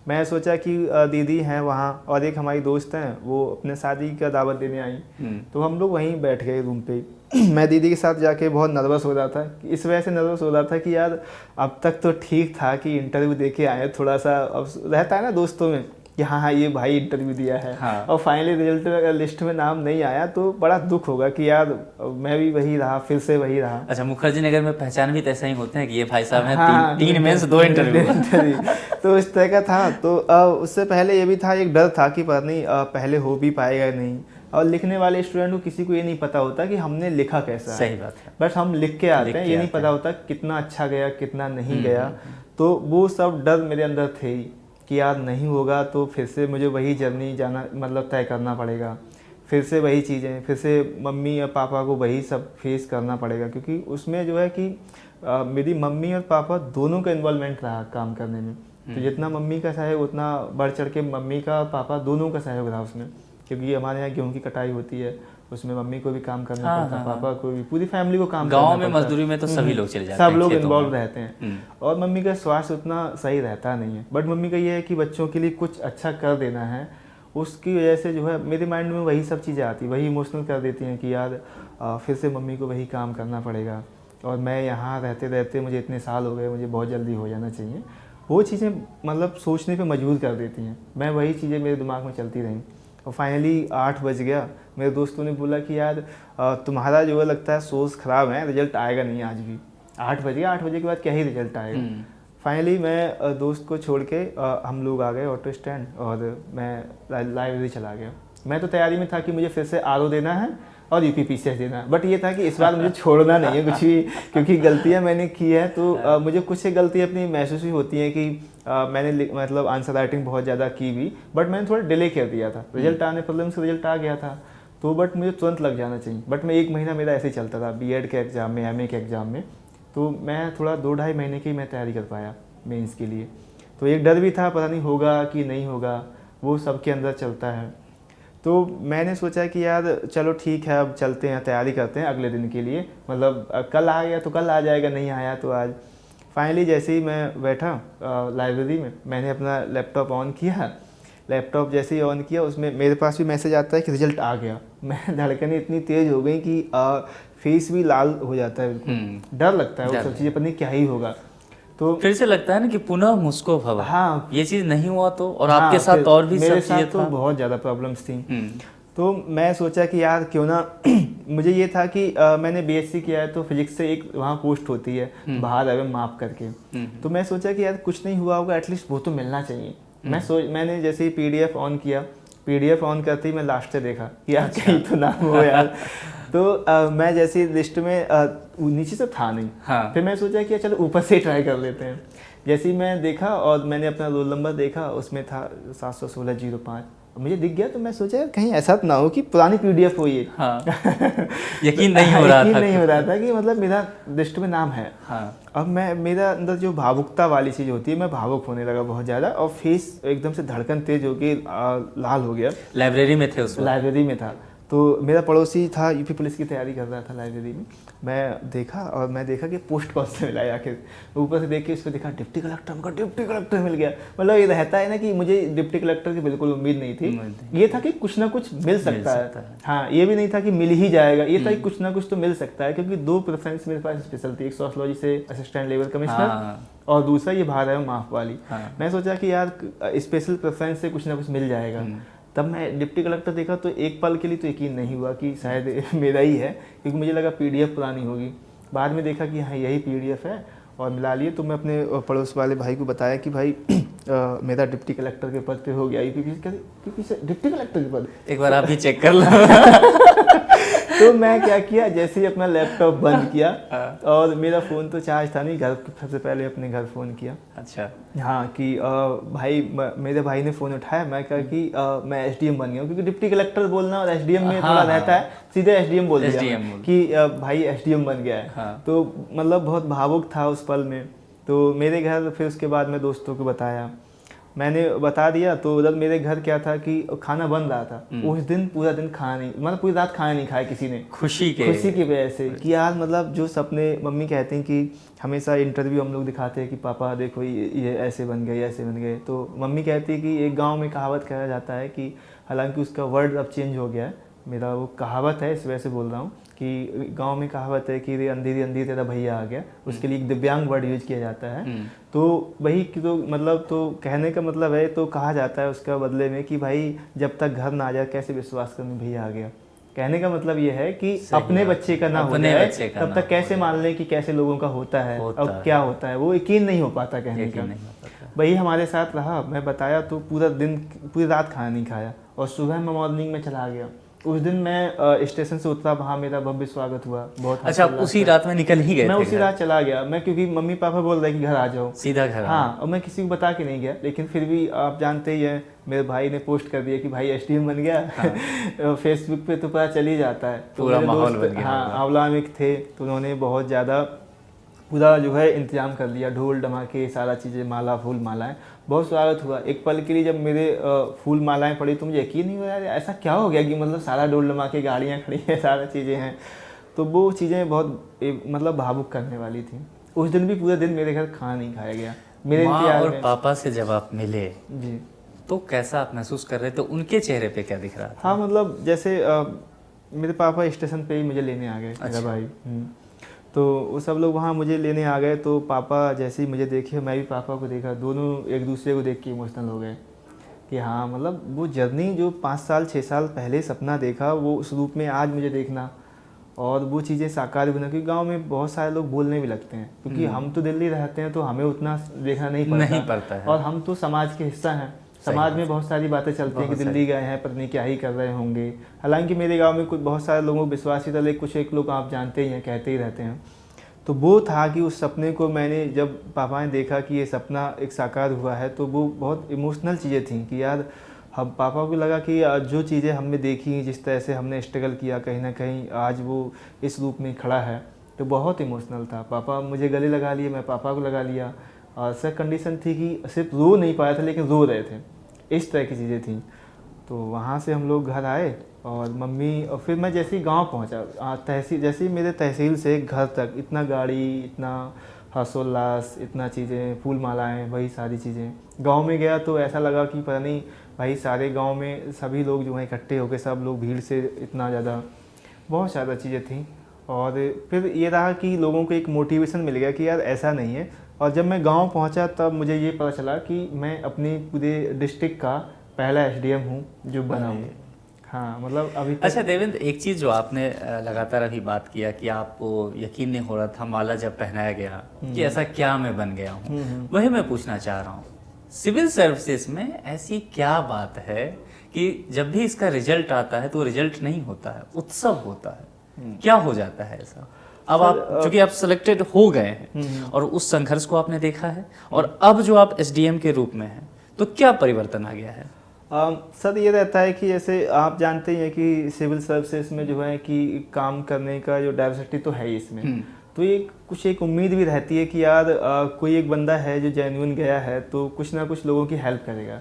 मैं सोचा कि दीदी हैं वहाँ और एक हमारी दोस्त हैं, वो अपने शादी का दावत देने आई, तो हम लोग वहीं बैठ गए रूम पे। मैं दीदी के साथ जाके बहुत नर्वस हो रहा था, इस वजह से नर्वस हो रहा था कि यार अब तक तो ठीक था कि इंटरव्यू दे के आए, थोड़ा सा अब रहता है ना दोस्तों में कि हाँ ये भाई इंटरव्यू दिया है, और फाइनली रिजल्ट लिस्ट में नाम नहीं आया, तो बड़ा दुख होगा कि यार मैं भी वही रहा, फिर से वही रहा। अच्छा, मुखर्जी नगर में पहचान भी ऐसा ही होते हैं कि ये भाई साहब हैं, तीन मेंस 2 इंटरव्यू। तो इस तरह का था। तो उससे पहले ये भी था, एक डर था कि पता नहीं पहले हो भी पाएगा नहीं, और लिखने वाले स्टूडेंट को किसी को ये नहीं पता होता कि हमने लिखा कैसा है। सही बात है। बस हम लिख के आते हैं, ये नहीं पता होता कितना अच्छा गया कितना नहीं गया। तो वो सब डर मेरे अंदर थे ही कि यार नहीं होगा तो फिर से मुझे वही जर्नी जाना, मतलब तय करना पड़ेगा, फिर से वही चीज़ें, फिर से मम्मी या पापा को वही सब फेस करना पड़ेगा। क्योंकि उसमें जो है कि मेरी मम्मी और पापा दोनों का इन्वॉल्वमेंट रहा काम करने में। तो जितना मम्मी का सहयोग उतना बढ़ चढ़ के मम्मी का पापा दोनों का सहयोग रहा उसमें। क्योंकि हमारे यहाँ गेहूँ की कटाई होती है, उसमें मम्मी को भी काम करना पड़ता है, पापा को भी, पूरी फैमिली को काम करना पड़ता है। गाँव में मजदूरी में तो सभी लोग चले जाते हैं, सब लोग इन्वॉल्व रहते हैं। और मम्मी का स्वास्थ्य उतना सही रहता नहीं है, बट मम्मी का ये है कि बच्चों के लिए कुछ अच्छा कर देना है। उसकी वजह से जो है मेरे माइंड में वही सब चीज़ें आती, वही इमोशनल कर देती हैं कि यार फिर से मम्मी को वही काम करना पड़ेगा, और मैं यहाँ रहते रहते मुझे इतने साल हो गए, मुझे बहुत जल्दी हो जाना चाहिए। वो चीज़ें मतलब सोचने पे मजबूर कर देती हैं। मैं वही चीज़ें मेरे दिमाग में चलती रहीं, और फाइनली 8 बज गया। मेरे दोस्तों ने बोला कि यार तुम्हारा जो है लगता है सोच ख़राब है, रिजल्ट आएगा नहीं आज भी। 8 बज गया, 8 बजे के बाद क्या ही रिजल्ट आएगा। फाइनली मैं दोस्त को छोड़ के हम लोग आ गए ऑटो स्टैंड, और मैं लाइब्रेरी चला गया। मैं तो तैयारी में था कि मुझे फिर से RO देना है और UPPCS देना है, बट ये था कि इस बार मुझे छोड़ना नहीं है कुछ भी, क्योंकि गलतियां मैंने की है। तो मुझे कुछ एक गलतियाँ अपनी महसूस भी होती हैं कि मैंने मतलब आंसर राइटिंग बहुत ज़्यादा की भी, बट मैंने थोड़ा डिले कर दिया था। रिजल्ट आने प्रीलिम्स का रिजल्ट आ गया था, तो बट मुझे तुरंत लग जाना चाहिए। बट मैं 1 महीना मेरा ऐसे ही चलता था, BEd के एग्ज़ाम में, MA के एग्ज़ाम में। तो मैं थोड़ा 2-2.5 महीने की मैं तैयारी कर पाया मेंस के लिए। तो एक डर भी था, पता नहीं होगा कि नहीं होगा, वो सबके अंदर चलता है। तो मैंने सोचा कि यार चलो ठीक है, अब चलते हैं, तैयारी करते हैं अगले दिन के लिए। मतलब कल आ गया तो कल आ जाएगा, नहीं आया तो आज। फाइनली जैसे ही मैं बैठा लाइब्रेरी में, मैंने अपना लैपटॉप ऑन किया। लैपटॉप जैसे ही ऑन किया, उसमें मेरे पास भी मैसेज आता है कि रिजल्ट आ गया। मैं धड़कनें इतनी तेज़ हो गई कि फेस भी लाल हो जाता है, बिल्कुल डर लगता है वो सब चीज़ें, पता नहीं क्या ही होगा। तो फिर से लगता है ना कि पुनः मुस्को भवा, हाँ ये चीज़ नहीं हुआ तो, और आपके साथ और भी मेरे सब साथ चीज़ें तो था। बहुत ज़्यादा प्रॉब्लम्स थी। तो मैं सोचा कि यार क्यों ना मुझे ये था कि मैंने BSc किया है, तो फिजिक्स से एक वहाँ पोस्ट होती है बाहर आवे माप करके। तो मैं सोचा कि यार कुछ नहीं हुआ होगा, एटलीस्ट वो तो मिलना चाहिए। मैंने जैसे ही PDF ऑन किया, PDF ऑन करते ही मैं लास्ट से देखा कि यार कहीं तो नाम हो यार। तो मैं जैसे लिस्ट में नीचे से था नहीं। हाँ। फिर मैं सोचा कि चलो ऊपर से ट्राई कर लेते हैं। जैसे ही मैं देखा और मैंने अपना रोल नंबर देखा, उसमें था 716-05। मुझे दिख गया तो मैं सोचा यार कहीं ऐसा ना हो कि पुरानी PDF हो ये। हाँ। यकीन नहीं हो रहा था। यकीन नहीं हो रहा था कि मतलब मेरा लिस्ट में नाम है। हाँ। अब मैं मेरा अंदर जो भावुकता वाली चीज़ होती है, मैं भावुक होने लगा बहुत ज़्यादा, और फेस एकदम से धड़कन तेज हो गई, लाल हो गया। लाइब्रेरी में थे उस वक्त? लाइब्रेरी में था। तो मेरा पड़ोसी था, यूपी पुलिस की तैयारी कर रहा था लाइब्रेरी में। मैं देखा और मैं देखा कि पोस्ट कौन से मिला है आखिर। ऊपर से देख के इसको देखा डिप्टी कलेक्टर, हमको डिप्टी कलेक्टर मिल गया। मतलब ये रहता है ना कि मुझे डिप्टी कलेक्टर की बिल्कुल उम्मीद नहीं थी। ये था कि कुछ ना कुछ मिल सकता है। हाँ, ये भी नहीं था कि मिल ही जाएगा, ये था कि कुछ ना कुछ तो मिल सकता है, क्योंकि 2 प्रेफरेंस मेरे पास स्पेशल थी। एक सोशलॉजी से असिस्टेंट लेवल कमिश्नर, और दूसरा ये बाहर है माफ वाली। मैं सोचा कि यार स्पेशल प्रेफरेंस से कुछ ना कुछ मिल जाएगा। तब मैं डिप्टी कलेक्टर देखा तो एक पल के लिए तो यकीन नहीं हुआ कि शायद मेरा ही है, क्योंकि मुझे लगा PDF पुरानी होगी। बाद में देखा कि हाँ यही PDF है और मिला लिए। तो मैं अपने पड़ोस वाले भाई को बताया कि भाई मेरा डिप्टी कलेक्टर के पद पे हो गया। यूपी से डिप्टी कलेक्टर के पद, एक बार आप भी चेक कर लो। तो मैं क्या किया, जैसे ही अपना लैपटॉप बंद किया, और मेरा फ़ोन तो चार्ज था नहीं, घर सबसे पहले अपने घर फ़ोन किया। अच्छा। हाँ कि भाई, मेरे भाई ने फ़ोन उठाया। मैं कहा कि मैं SDM बन गया हूँ, क्योंकि डिप्टी कलेक्टर बोलना और SDM में थोड़ा रहता है, सीधे SDM बोल दिया कि भाई SDM बन गया है। तो मतलब बहुत भावुक था उस पल में। तो मेरे घर फिर उसके बाद मैं दोस्तों को बताया, मैंने बता दिया। तो उधर मेरे घर क्या था कि खाना बन रहा था उस दिन, पूरा दिन खाना नहीं, मतलब पूरी रात खाना नहीं खाया किसी ने, खुशी की वजह से कि यार मतलब जो सपने मम्मी कहती हैं कि हमेशा इंटरव्यू हम लोग दिखाते हैं कि पापा देखो ये ऐसे बन गए, ऐसे बन गए। तो मम्मी कहती है कि एक गाँव में कहावत कहा जाता है कि, हालांकि उसका वर्ड अब चेंज हो गया है, मेरा वो कहावत है इस वजह से बोल रहा हूँ कि गांव में कहावत है कि अंधेरी अंधेरी तेरा भैया आ गया। उसके लिए एक दिव्यांग वर्ड यूज किया जाता है। तो वही तो मतलब, तो कहने का मतलब है, तो कहा जाता है उसका बदले में कि भाई जब तक घर ना आ जाए कैसे विश्वास करने भैया आ गया। कहने का मतलब ये है कि अपने बच्चे का ना हो जाए तब तक कैसे मान लें कि कैसे लोगों का होता है और क्या होता है, वो यकीन नहीं हो पाता कहने का। वही हमारे साथ रहा। मैं बताया तो पूरा दिन, पूरी रात खाना नहीं खाया, और सुबह मैं मॉर्निंग में चला गया। उस दिन मैं स्टेशन से उतरा, वहाँ मेरा भव्य स्वागत हुआ बहुत। अच्छा, उसी रात में निकल ही गए? मैं उसी रात चला गया मैं, क्योंकि मम्मी पापा बोल रहे कि घर आ जाओ, सीधा घर। हाँ, और मैं किसी को बता के नहीं गया, लेकिन फिर भी आप जानते ही हैं, मेरे भाई ने पोस्ट कर दिया कि भाई SDM बन गया। हाँ। फेसबुक पे तो पता चल ही जाता है। तो पूरा माहौल बन गया। हाँ, आंवला में थे, तो उन्होंने बहुत ज़्यादा पूरा जो है इंतजाम कर लिया, ढोल धमाके सारा चीज़ें, माला फूल मालाएं, बहुत स्वागत हुआ। एक पल के लिए जब मेरे फूल मालाएं पड़ी तो मुझे यकीन नहीं हुआ यार ऐसा क्या हो गया कि मतलब सारा ढोल धमाके, गाड़ियाँ खड़ी हैं, सारा चीज़ें हैं। तो वो चीज़ें बहुत मतलब भावुक करने वाली थी। उस दिन भी पूरे दिन मेरे घर खाना नहीं खाया गया। मेरे इंतजार और पापा से जब आप मिले जी, तो कैसा आप महसूस कर रहे थे? उनके चेहरे पे क्या दिख रहा था? हाँ मतलब जैसे मेरे पापा स्टेशन पे ही मुझे लेने आ गए। मेरा भाई, तो वो सब लोग वहाँ मुझे लेने आ गए। तो पापा जैसे ही मुझे देखे, मैं भी पापा को देखा, दोनों एक दूसरे को देख के इमोशनल हो गए कि हाँ मतलब वो जर्नी जो 5 साल 6 साल पहले सपना देखा, वो उस रूप में आज मुझे देखना और वो चीज़ें साकार भी होना। क्योंकि गाँव में बहुत सारे लोग बोलने भी लगते हैं, क्योंकि हम तो दिल्ली रहते हैं तो हमें उतना देखना नहीं पड़ता है। और हम तो समाज के हिस्सा हैं। समाज में बहुत सारी बातें चलती हैं कि दिल्ली गए हैं, पत्नी क्या ही कर रहे होंगे। हालांकि मेरे गांव में कुछ बहुत सारे लोगों को विश्वास ही था, लेकिन कुछ एक लोग आप जानते ही हैं, कहते ही रहते हैं। तो वो था कि उस सपने को मैंने जब पापा ने देखा कि ये सपना एक साकार हुआ है, तो वो बहुत इमोशनल चीज़ें थी कि यार हम, पापा को लगा कि जो चीज़ें हमने देखी, जिस तरह से हमने स्ट्रगल किया, कहीं ना कहीं आज वो इस रूप में खड़ा है। तो बहुत इमोशनल था। पापा मुझे गले लगा लिए, मैं पापा को लगा लिया। और सर कंडीशन थी कि सिर्फ रो नहीं पाया था, लेकिन रो रहे थे, इस तरह की चीज़ें थी। तो वहाँ से हम लोग घर आए और मम्मी, और फिर मैं जैसे ही गांव पहुँचा, तहसील, जैसे ही मेरे तहसील से घर तक इतना गाड़ी, इतना हर्षोल्लास, इतना चीज़ें, फूल मालाएँ, वही सारी चीज़ें। गांव में गया तो ऐसा लगा कि पता नहीं भाई सारे गांव में सभी लोग जो हैं इकट्ठे होकर, सब लोग भीड़ से, इतना ज़्यादा, बहुत ज़्यादा चीज़ें थी। और फिर ये रहा कि लोगों को एक मोटिवेशन मिल गया कि यार ऐसा नहीं है। और जब मैं गांव पहुंचा तब मुझे ये पता चला कि मैं अपनी पूरे डिस्ट्रिक्ट का पहला SDM हूँ जो बना हूँ। हाँ मतलब अभी तक। अच्छा देवेंद्र, एक चीज़ जो आपने लगातार अभी बात किया कि आपको यकीन नहीं हो रहा था माला जब पहनाया गया कि ऐसा क्या मैं बन गया हूँ, वही मैं पूछना चाह रहा हूँ सिविल सर्विसेज में ऐसी क्या बात है कि जब भी इसका रिजल्ट आता है तो रिजल्ट नहीं होता है, उत्सव होता है? क्या हो जाता है ऐसा? अब आप चूंकि आप सिलेक्टेड हो गए हैं और उस संघर्ष को आपने देखा है और अब जो आप एसडीएम के रूप में हैं, तो क्या परिवर्तन आ गया है? सर ये रहता है कि जैसे आप जानते ही हैं कि सिविल सर्विसेज में जो है कि काम करने का जो डाइवर्सिटी तो है ही इसमें, तो ये कुछ एक उम्मीद भी रहती है कि यार कोई एक बंदा है जो जेन्युइन गया है तो कुछ ना कुछ लोगों की हेल्प करेगा,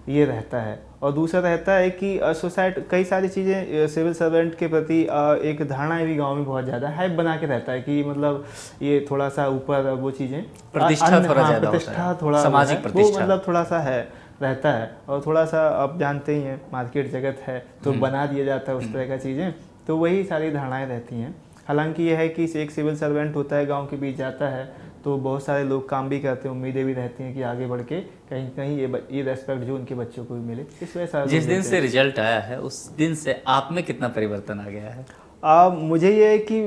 ये रहता है। और दूसरा रहता है कि सोसाइटी कई सारी चीज़ें सिविल सर्वेंट के प्रति एक धारणाएं भी गांव में बहुत ज़्यादा हाइप बना के रहता है कि मतलब ये थोड़ा सा ऊपर वो चीज़ें प्रतिष्ठा थोड़ा ज़्यादा प्रतिष्ठा थोड़ा सामाजिक प्रतिष्ठा मतलब थोड़ा सा है रहता है। और थोड़ा सा आप जानते ही हैं मार्केट जगत है तो बना दिया जाता है उस तरह का चीज़ें, तो वही सारी धारणाएं रहती हैं। हालांकि यह है कि एक सिविल सर्वेंट होता है, गांव के बीच जाता है तो बहुत सारे लोग काम भी करते हैं, उम्मीदें भी रहती हैं कि आगे बढ़ के कहीं कहीं ये रेस्पेक्ट जो उनके बच्चों को भी मिले। इस वजह से जिस दिन से रिजल्ट आया है उस दिन से आप में कितना परिवर्तन आ गया है? मुझे ये है कि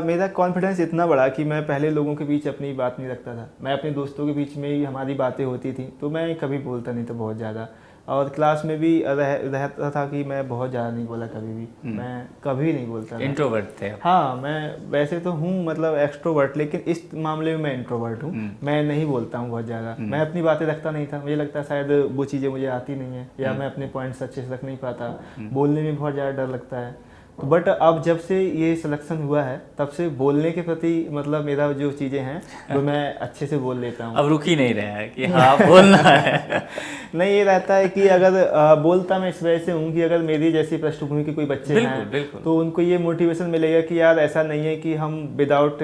मेरा कॉन्फिडेंस इतना बड़ा कि मैं पहले लोगों के बीच अपनी बात नहीं रखता था, मैं अपने दोस्तों के बीच में ही हमारी बातें होती थी, तो मैं कभी बोलता नहीं था बहुत ज़्यादा। और क्लास में भी रहता था कि मैं बहुत ज़्यादा नहीं बोला कभी भी, मैं कभी नहीं बोलता था। इंट्रोवर्ट थे? हाँ, मैं वैसे तो हूँ मतलब एक्सट्रोवर्ट, लेकिन इस मामले में मैं इंट्रोवर्ट हूँ। मैं नहीं बोलता हूँ बहुत ज़्यादा, मैं अपनी बातें रखता नहीं था, मुझे लगता है शायद वो चीज़ें मुझे आती नहीं है या मैं अपने पॉइंट्स अच्छे से रख नहीं पाता, बोलने में बहुत ज़्यादा डर लगता है। तो बट अब जब से ये सिलेक्शन हुआ है तब से बोलने के प्रति मतलब मेरा जो चीज़ें हैं वो मैं अच्छे से बोल लेता हूँ। अब रुक ही नहीं रहा है कि हाँ बोलना है। नहीं, ये रहता है कि अगर बोलता मैं इस वजह से हूँ कि अगर मेरी जैसी पृष्ठभूमि के कोई बच्चे हैं तो उनको ये मोटिवेशन मिलेगा कि यार ऐसा नहीं है कि हम विदाउट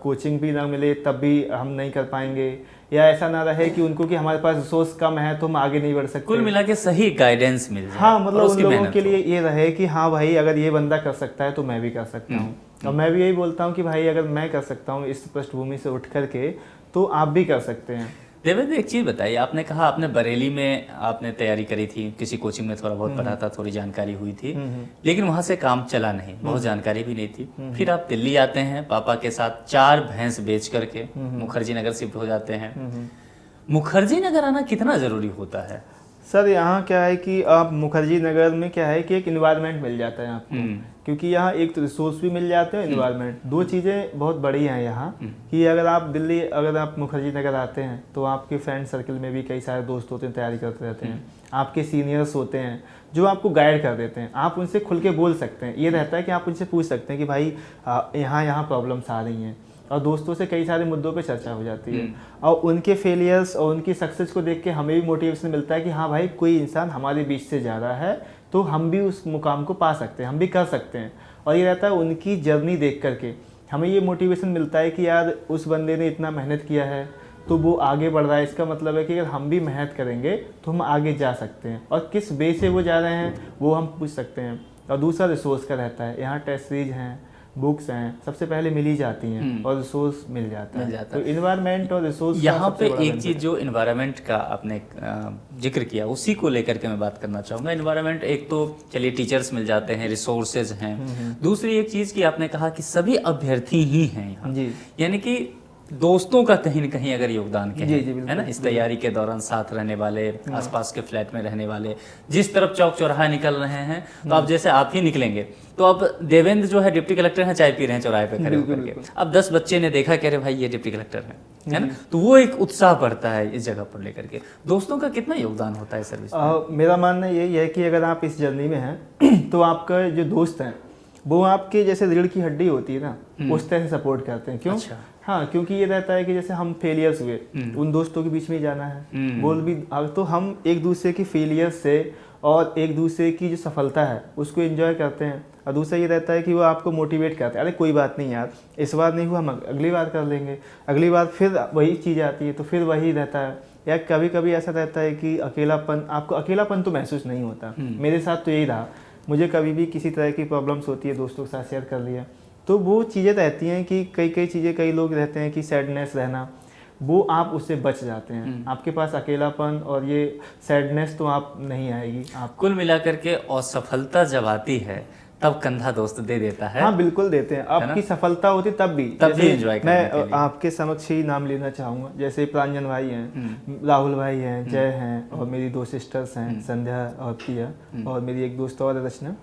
कोचिंग भी ना मिले तब भी हम नहीं कर पाएंगे, या ऐसा ना रहे कि उनको कि हमारे पास रिसोर्स कम है तो हम आगे नहीं बढ़ सकते। कुल मिला के सही गाइडेंस मिल जाए। हाँ, मतलब उन लोगों के लिए ये रहे कि हाँ भाई अगर ये बंदा कर सकता है तो मैं भी कर सकता हूँ। और मैं भी यही बोलता हूँ कि भाई अगर मैं कर सकता हूँ इस पृष्ठभूमि से उठ करके तो आप भी कर सकते हैं। देवेंद्र, एक चीज़ बताइए, आपने कहा आपने बरेली में आपने तैयारी करी थी, किसी कोचिंग में थोड़ा बहुत पढ़ा था, थोड़ी जानकारी हुई थी, लेकिन वहाँ से काम चला नहीं, बहुत जानकारी भी नहीं थी। फिर आप दिल्ली आते हैं पापा के साथ, 4 भैंस बेच करके मुखर्जी नगर शिफ्ट हो जाते हैं। मुखर्जी नगर आना कितना ज़रूरी होता है? सर यहाँ क्या है कि आप मुखर्जी नगर में क्या है कि एक इन्वायरमेंट मिल जाता है आपको, क्योंकि यहाँ एक तो रिसोर्स भी मिल जाते हैं, इन्वायरमेंट, दो चीज़ें बहुत बड़ी हैं यहाँ कि अगर आप मुखर्जी नगर आते हैं तो आपके फ्रेंड सर्कल में भी कई सारे दोस्त होते हैं, तैयारी करते रहते हैं, आपके सीनियर्स होते हैं जो आपको गाइड कर देते हैं, आप उनसे खुल के बोल सकते हैं। ये रहता है कि आप उनसे पूछ सकते हैं कि भाई यहाँ प्रॉब्लम्स आ रही हैं, और दोस्तों से कई सारे मुद्दों पे चर्चा हो जाती है, और उनके फेलियर्स और उनकी सक्सेस को देख के हमें भी मोटिवेशन मिलता है कि हाँ भाई कोई इंसान हमारे बीच से जा रहा है तो हम भी उस मुकाम को पा सकते हैं, हम भी कर सकते हैं। और ये रहता है उनकी जर्नी देख करके हमें ये मोटिवेशन मिलता है कि यार उस बंदे ने इतना मेहनत किया है तो वो आगे बढ़ रहा है, इसका मतलब है कि अगर हम भी मेहनत करेंगे तो हम आगे जा सकते हैं, और किस वे से वो जा रहे हैं वो हम पूछ सकते हैं। और दूसरा रिसोर्स का रहता है, यहाँ टेस्ट सीरीज हैं, बुक्स हैं, सबसे पहले मिल ही जाती हैं और रिसोर्स मिल जाता है। तो इन्वायरमेंट और रिसोर्स यहाँ पे एक चीज़ जो इन्वायरमेंट का आपने जिक्र किया उसी को लेकर के मैं बात करना चाहूँगा। इन्वायरमेंट एक तो चलिए टीचर्स मिल जाते हैं, रिसोर्सेज हैं, दूसरी एक चीज़ की आपने कहा कि सभी अभ्यर्थी ही हैं यहाँ, यानी कि दोस्तों का कहीं न कहीं अगर योगदान के है ना, इस तैयारी के दौरान साथ रहने वाले, आसपास के फ्लैट में रहने वाले, जिस तरफ चौक चौराहा निकल रहे हैं तो अब जैसे आप ही निकलेंगे तो अब देवेंद्र जो है डिप्टी कलेक्टर हैं, चाय पी रहे हैं चौराहे पे खड़े होकर के, अब 10 बच्चे ने देखा कह रहे भाई ये डिप्टी कलेक्टर है ना, तो वो एक उत्साह बढ़ता है इस जगह पर लेकर के। दोस्तों का कितना योगदान होता है सर्विस में? मेरा मानना यही है कि अगर आप इस जर्नी में हैं तो आपका जो दोस्त हैं वो आपके जैसे रीढ़ की हड्डी होती है ना, उस तरह से सपोर्ट करते हैं। क्यों? अच्छा। हाँ, क्योंकि ये रहता है कि जैसे हम फेलियर्स हुए उन दोस्तों के बीच में जाना है, बोल भी तो हम एक दूसरे की फेलियर्स से और एक दूसरे की जो सफलता है उसको एंजॉय करते हैं। और दूसरा ये रहता है कि वो आपको मोटिवेट करते हैं, अरे कोई बात नहीं यार, इस बार नहीं हुआ हम अगली बार कर लेंगे, अगली बार फिर वही चीज़ आती है तो फिर वही रहता है। या कभी कभी ऐसा रहता है कि आपको अकेलापन तो महसूस नहीं होता। मेरे साथ तो यही रहा, मुझे कभी भी किसी तरह की प्रॉब्लम्स होती है दोस्तों के साथ शेयर कर लिया, तो वो चीज़ें रहती हैं कि कई लोग रहते हैं कि सैडनेस रहना, वो आप उससे बच जाते हैं। आपके पास अकेलापन और ये सैडनेस तो आप नहीं आएगी। आप कुल मिलाकर के असफलता जब आती है तब कंधा दोस्त दे देता है। हाँ बिल्कुल देते हैं, आपकी सफलता होती तब भी एंजॉय करने के मैं लिए। आपके समक्ष ही नाम लेना चाहूंगा, जैसे प्रांजन भाई हैं, राहुल भाई हैं, जय हैं, और मेरी 2 सिस्टर्स हैं, संध्या और प्रिया, और मेरी एक दोस्त और है रचना।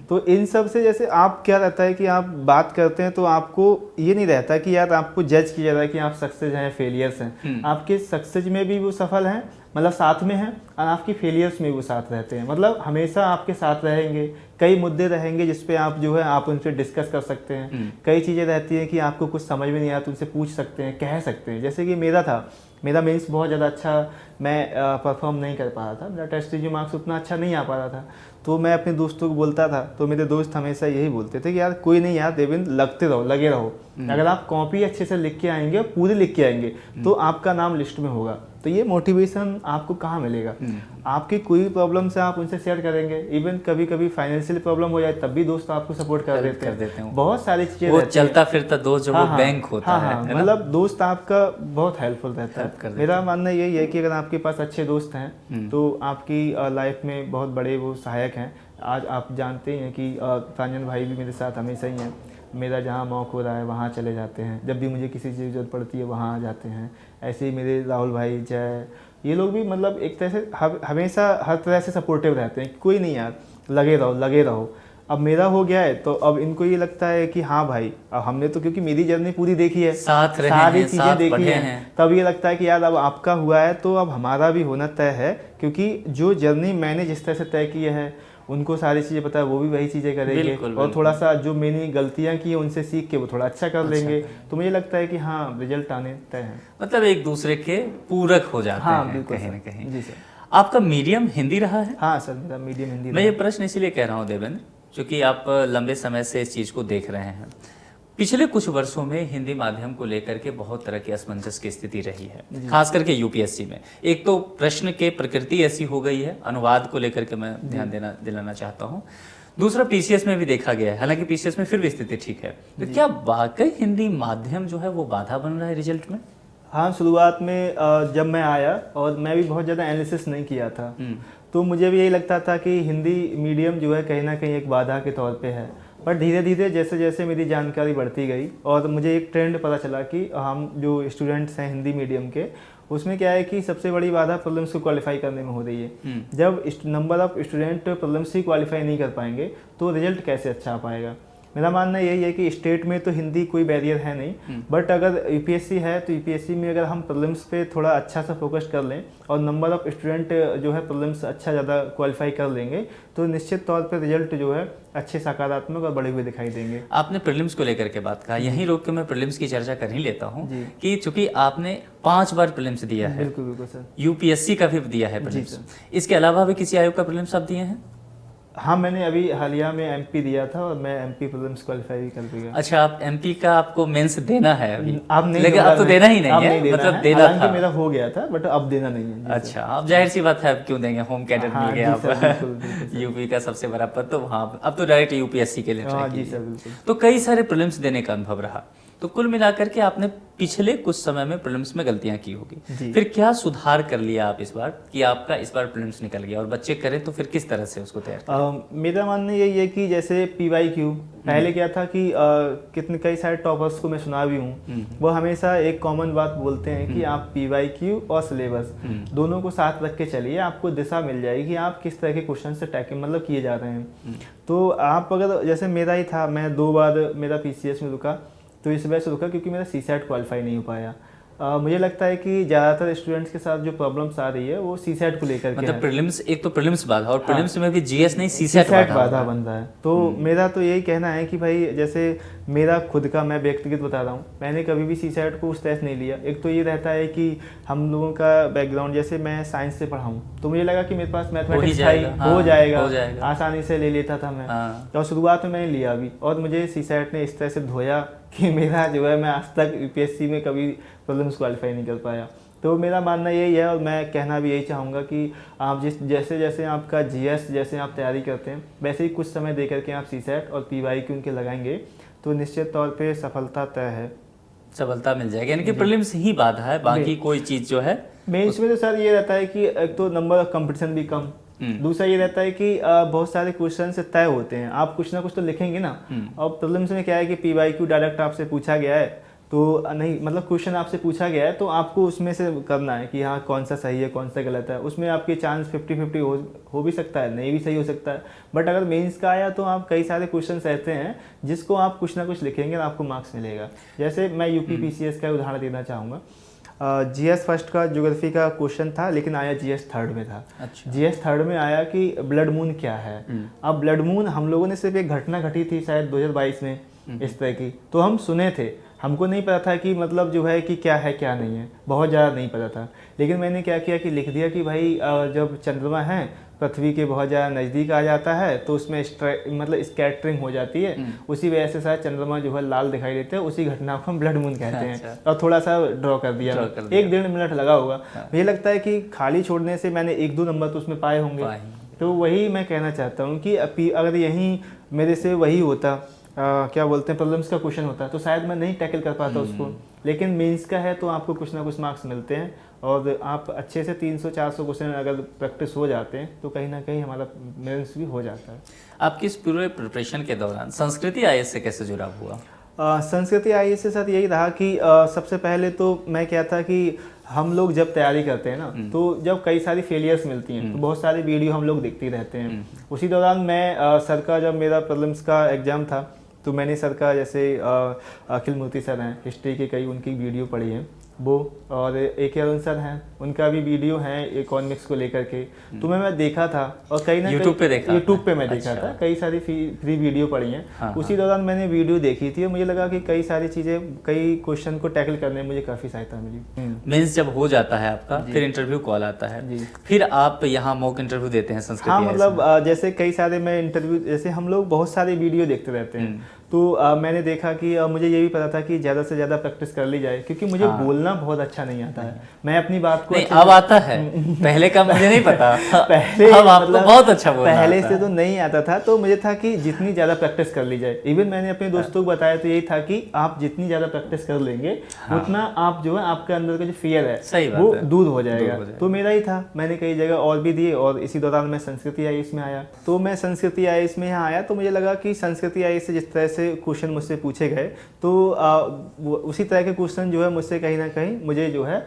तो इन सब से जैसे आप क्या रहता है कि आप बात करते हैं तो आपको ये नहीं रहता कि यार आपको जज किया जा रहा है कि आप सक्सेस हैं या फेलियर्स हैं। आपके सक्सेस में भी वो सफल हैं, मतलब साथ में हैं, और आपकी फेलियर्स में वो साथ रहते हैं, मतलब हमेशा आपके साथ रहेंगे। कई मुद्दे रहेंगे जिस पे आप जो है आप उनसे डिस्कस कर सकते हैं। कई चीज़ें रहती हैं कि आपको कुछ समझ में नहीं आता, उनसे पूछ सकते हैं, कह सकते हैं। जैसे कि मेरा मेंस बहुत ज़्यादा अच्छा मैं परफॉर्म नहीं कर पा रहा था, मेरा टेस्ट रिव्यू मार्क्स उतना अच्छा नहीं आ पा रहा था, तो मैं अपने दोस्तों को बोलता था, तो मेरे दोस्त हमेशा यही बोलते थे कि यार कोई नहीं यार देवेंद्र, लगते रहो, लगे रहो। अगर आप कॉपी अच्छे से लिख के आएंगे, पूरी लिख के आएंगे, तो आपका नाम लिस्ट में होगा। तो ये मोटिवेशन आपको कहाँ मिलेगा? आपकी कोई प्रॉब्लम से आप उनसे शेयर करेंगे, इवन कभी कभी फाइनेंशियल प्रॉब्लम हो जाए तब भी दोस्त आपको सपोर्ट कर देते हैं। बहुत सारी चीजें वो चलता फिरता दोस्त जो वो बैंक होता है मतलब दोस्त आपका बहुत हेल्पफुल रहता है। मेरा मानना यही है कि अगर आपके पास अच्छे दोस्त हैं तो आपकी लाइफ में बहुत बड़े वो सहायक हैं। आज आप जानते ही हैं कि प्रांजन भाई भी मेरे साथ हमेशा ही हैं, मेरा जहाँ मौका हो रहा है वहाँ चले जाते हैं, जब भी मुझे किसी चीज़ की जरूरत पड़ती है वहाँ आ जाते हैं। ऐसे ही मेरे राहुल भाई, जय, ये लोग भी मतलब एक तरह से हमेशा हर तरह से सपोर्टिव रहते हैं। कोई नहीं यार, लगे रहो लगे रहो। अब मेरा हो गया है तो अब इनको ये लगता है कि हाँ भाई, अब हमने तो क्योंकि मेरी जर्नी पूरी देखी है, साथ रहे सारी हैं, चीज़ें साथ देखी पढ़े हैं, हैं। तब ये लगता है कि यार अब आपका हुआ है तो अब हमारा भी होना तय है, क्योंकि जो जर्नी मैंने जिस तरह से तय की है उनको सारी चीज़ें पता है, वो भी वही चीज़ें करेंगे। बिल्कुल, और थोड़ा सा जो मैंने गलतियां की है उनसे सीख के वो थोड़ा अच्छा कर लेंगे। तो मुझे लगता है कि हाँ रिजल्ट आने तय है। मतलब एक दूसरे के पूरक हो जाते हाँ हैं बिल्कुल कहीं सर। न कहीं। जी सर। आपका मीडियम हिंदी रहा है? हाँ सर, मेरा मीडियम हिंदी मैं ये प्रश्न इसीलिए कह रहा हूँ देवेंद्र, क्योंकि आप लंबे समय से इस चीज़ को देख रहे हैं। पिछले कुछ वर्षों में हिंदी माध्यम को लेकर के बहुत तरह की असमंजस की स्थिति रही है, खास करके यूपीएससी में। एक तो प्रश्न के प्रकृति ऐसी हो गई है, अनुवाद को लेकर के मैं ध्यान दिलाना चाहता हूँ। दूसरा पीसीएस में भी देखा गया है, हालांकि पीसीएस में फिर भी स्थिति ठीक है। तो क्या वाकई हिंदी माध्यम जो है वो बाधा बन रहा है रिजल्ट में? हाँ, शुरुआत में जब मैं आया और मैं भी बहुत ज़्यादा एनालिसिस नहीं किया था, तो मुझे भी यही लगता था कि हिंदी मीडियम जो है कहीं ना कहीं एक बाधा के तौर पे है। पर धीरे धीरे जैसे जैसे मेरी जानकारी बढ़ती गई और मुझे एक ट्रेंड पता चला कि हम जो स्टूडेंट्स हैं हिंदी मीडियम के, उसमें क्या है कि सबसे बड़ी बाधा प्रीलिम्स को क्वालिफाई करने में हो रही है। जब number of student prelims he qualify नहीं कर पाएंगे तो रिजल्ट कैसे अच्छा आ पाएगा। मेरा मानना यही है कि स्टेट में तो हिंदी कोई बैरियर है नहीं, बट अगर यूपीएससी है तो यूपीएससी में अगर हम प्रीलिम्स पे थोड़ा अच्छा सा फोकस कर लें और नंबर ऑफ स्टूडेंट जो है प्रीलिम्स अच्छा ज़्यादा क्वालिफाई कर लेंगे तो निश्चित तौर पर रिजल्ट जो है अच्छे सकारात्मक और बड़े हुए दिखाई देंगे। आपने प्रीलिम्स को लेकर के बात कहा, यहीं रोक के मैं प्रीलिम्स की चर्चा कर ही लेता हूँ कि चूंकि आपने 5 बार प्रीलिम्स दिया है, बिल्कुल बिल्कुल सर, यूपीएससी का भी दिया है प्रीलिम्स, इसके अलावा भी किसी आयोग का प्रीलिम्स आप दिए हैं? हाँ, मैंने अभी हालिया में एमपी दिया था और मैं एमपी प्रीलिम्स क्वालिफाई भी कर गया। अच्छा, आप एमपी का आपको मेंस देना है अभी? अब नहीं, लेकिन अब तो देना ही नहीं है, मतलब देना था। मेरा हो गया था बट अब देना नहीं है। अच्छा, अब जाहिर सी बात है, अब क्यों देंगे, होम कैडेट मिल गया आप, यूपी का सबसे बड़ा पद, तो वहाँ अब तो डायरेक्ट यूपीएससी के लिए ट्राई कीजिए। तो कई सारे प्रीलिम्स देने का अनुभव रहा, तो कुल मिलाकर के आपने पिछले कुछ समय में प्रीलिम्स में गलतियां की होगी, फिर क्या सुधार कर लिया आप इस बार कि आपका इस बार प्रीलिम्स निकल गया, और बच्चे करें तो फिर किस तरह से उसको तैयार? मेरा मानना यही है कि जैसे पीवाईक्यू पहले क्या था कि कितने कई सारे टॉपर्स को मैं सुना भी हूँ, वो हमेशा एक कॉमन बात बोलते हैं कि आप पीवाईक्यू और सिलेबस दोनों को साथ रख के चलिए, आपको दिशा मिल जाएगी कि आप किस तरह के क्वेश्चन से टैकल मतलब किए जा रहे हैं। तो आप अगर जैसे मेरा ही था, मैं 2 बार मेरा पीसीएस में रुका, तो इस वजह से रुका क्योंकि मेरा सीसैट क्वालिफाई नहीं हो पाया। मुझे लगता है कि ज़्यादातर स्टूडेंट्स के साथ जो प्रॉब्लम्स आ रही है वो सीसैट को लेकर के मतलब प्रीलिम्स, एक तो प्रीलिम्स बाधा और प्रीलिम्स में भी जीएस नहीं सीसैट बाधा बन रहा है। तो मेरा तो यही कहना है कि भाई जैसे मेरा खुद का मैं व्यक्तिगत बता रहा हूँ, मैंने कभी भी सीसैट को उस तरह से नहीं लिया। एक तो ये रहता है कि हम लोगों का बैकग्राउंड, जैसे मैं साइंस से पढ़ा हूँ तो मुझे लगा कि मेरे पास मैथमेटिक्स हो जाएगा, आसानी से ले लेता था मैं। तो शुरुआत में मैंने लिया भी और मुझे सीसैट ने इस तरह से धोया कि मेरा जो है मैं आज तक यूपीएससी में कभी प्रीलिम्स क्वालिफाई नहीं कर पाया। तो मेरा मानना यही है और मैं कहना भी यही चाहूँगा कि आप जैसे जैसे आपका जीएस जैसे आप तैयारी करते हैं वैसे ही कुछ समय दे करके आप सीसैट और पीवाईक्यू उनके लगाएंगे तो निश्चित तौर पे सफलता तय है, सफलता मिल जाएगी। यानी कि प्रीलिम्स ही बाधा है, बाकी कोई चीज़ जो है मेंस में तो सर ये रहता है कि एक तो नंबर ऑफ कंपटीशन भी कम, दूसरा ये रहता है कि बहुत सारे क्वेश्चन से तय होते हैं, आप कुछ ना कुछ तो लिखेंगे ना। और प्रीलिम्स में क्या है कि PYQ डायरेक्ट आपसे पूछा गया है, तो नहीं मतलब क्वेश्चन आपसे पूछा गया है तो आपको उसमें से करना है कि हाँ कौन सा सही है कौन सा गलत है। उसमें आपके चांस 50-50 हो भी सकता है, नहीं भी सही हो सकता है। बट अगर मेंस का आया तो आप कई सारे क्वेश्चन ऐसे हैं जिसको आप कुछ ना कुछ लिखेंगे और आपको मार्क्स मिलेगा। जैसे मैं UP PCS का उदाहरण देना चाहूँगा। GS फर्स्ट का ज्योग्राफी का क्वेश्चन था लेकिन आया GS थर्ड में था। अच्छा। GS थर्ड में आया कि ब्लड मून क्या है। अब ब्लड मून हम लोगों ने सिर्फ एक घटना घटी थी शायद 2022 में इस तरह की, तो हम सुने थे, हमको नहीं पता था कि मतलब जो है कि क्या है क्या नहीं है, बहुत ज़्यादा नहीं पता था। लेकिन मैंने क्या किया कि लिख दिया कि भाई जब चंद्रमा है पृथ्वी के बहुत ज़्यादा नज़दीक आ जाता है तो उसमें मतलब स्कैटरिंग हो जाती है, उसी वजह से शायद चंद्रमा जो है लाल दिखाई देते हैं, उसी घटना को हम ब्लड मून कहते हैं। और थोड़ा सा ड्रॉ कर दिया, 1-1.5 मिनट लगा होगा। मुझे लगता है कि खाली छोड़ने से मैंने 1-2 नंबर तो उसमें पाए होंगे। तो वही मैं कहना चाहता हूँ कि अगर यहीं मेरे से वही होता क्या बोलते हैं प्रीलिम्स का क्वेश्चन होता तो शायद मैं नहीं टैकल कर पाता उसको। लेकिन मेंस का है तो आपको कुछ ना कुछ मार्क्स मिलते हैं और आप अच्छे से 300-400 क्वेश्चन अगर प्रैक्टिस हो जाते हैं तो कहीं ना कहीं हमारा मेंस भी हो जाता है। आपकी इस पूरे प्रिपरेशन के दौरान संस्कृति IAS से कैसे जुड़ा हुआ? संस्कृति IAS के साथ यही रहा कि सबसे पहले तो मैं क्या था कि हम लोग जब तैयारी करते हैं ना तो जब कई सारी फेलियर्स मिलती हैं तो बहुत सारे वीडियो हम लोग देखते रहते हैं। उसी दौरान मैं सर का जब मेरा प्रीलिम्स का एग्ज़ाम था तो मैंने सर का जैसे अखिल मूर्ति सर हैं हिस्ट्री के कई उनकी वीडियो पढ़ी है वो, और AK अरुण सर हैं उनका भी वीडियो है इकोनॉमिक्स को लेकर के, तो मैं देखा था और कहीं ना यूट्यूब पे मैं देखा था, कई सारी फ्री वीडियो पढ़ी हैं। हाँ, उसी दौरान मैंने वीडियो देखी थी और मुझे लगा कि कई सारी चीज़ें कई क्वेश्चन को टैकल करने में मुझे काफ़ी सहायता मिली। मेंस जब हो जाता है आपका फिर इंटरव्यू कॉल आता है, फिर आप यहाँ मॉक इंटरव्यू देते हैं संस्कृति? हाँ मतलब जैसे कई सारे मैं इंटरव्यू, जैसे हम लोग बहुत सारे वीडियो देखते रहते हैं तो मैंने देखा कि मुझे ये भी पता था कि ज़्यादा से ज़्यादा प्रैक्टिस कर ली जाए क्योंकि मुझे बोलना बहुत अच्छा नहीं आता है। मैं अपनी बात को अब आता है, पहले का मुझे नहीं पता। पहले अब आपको मतलब बहुत अच्छा बोलना पहले से तो नहीं आता था, तो मुझे था कि जितनी ज़्यादा प्रैक्टिस कर ली जाए। इवन मैंने अपने दोस्तों को बताया तो यही था कि आप जितनी ज़्यादा प्रैक्टिस कर लेंगे उतना आप जो है आपके अंदर का जो फियर है वो दूर हो जाएगा। तो मेरा ही था, मैंने कई जगह और भी दिए और इसी दौरान मैं संस्कृति IAS में आया। तो मैं संस्कृति IAS में यहाँ आया तो मुझे लगा कि संस्कृति IAS से जिस तरह से क्वेश्चन मुझसे पूछे गए तो उसी तरह के क्वेश्चन जो है मुझसे कहीं ना कहीं मुझे जो है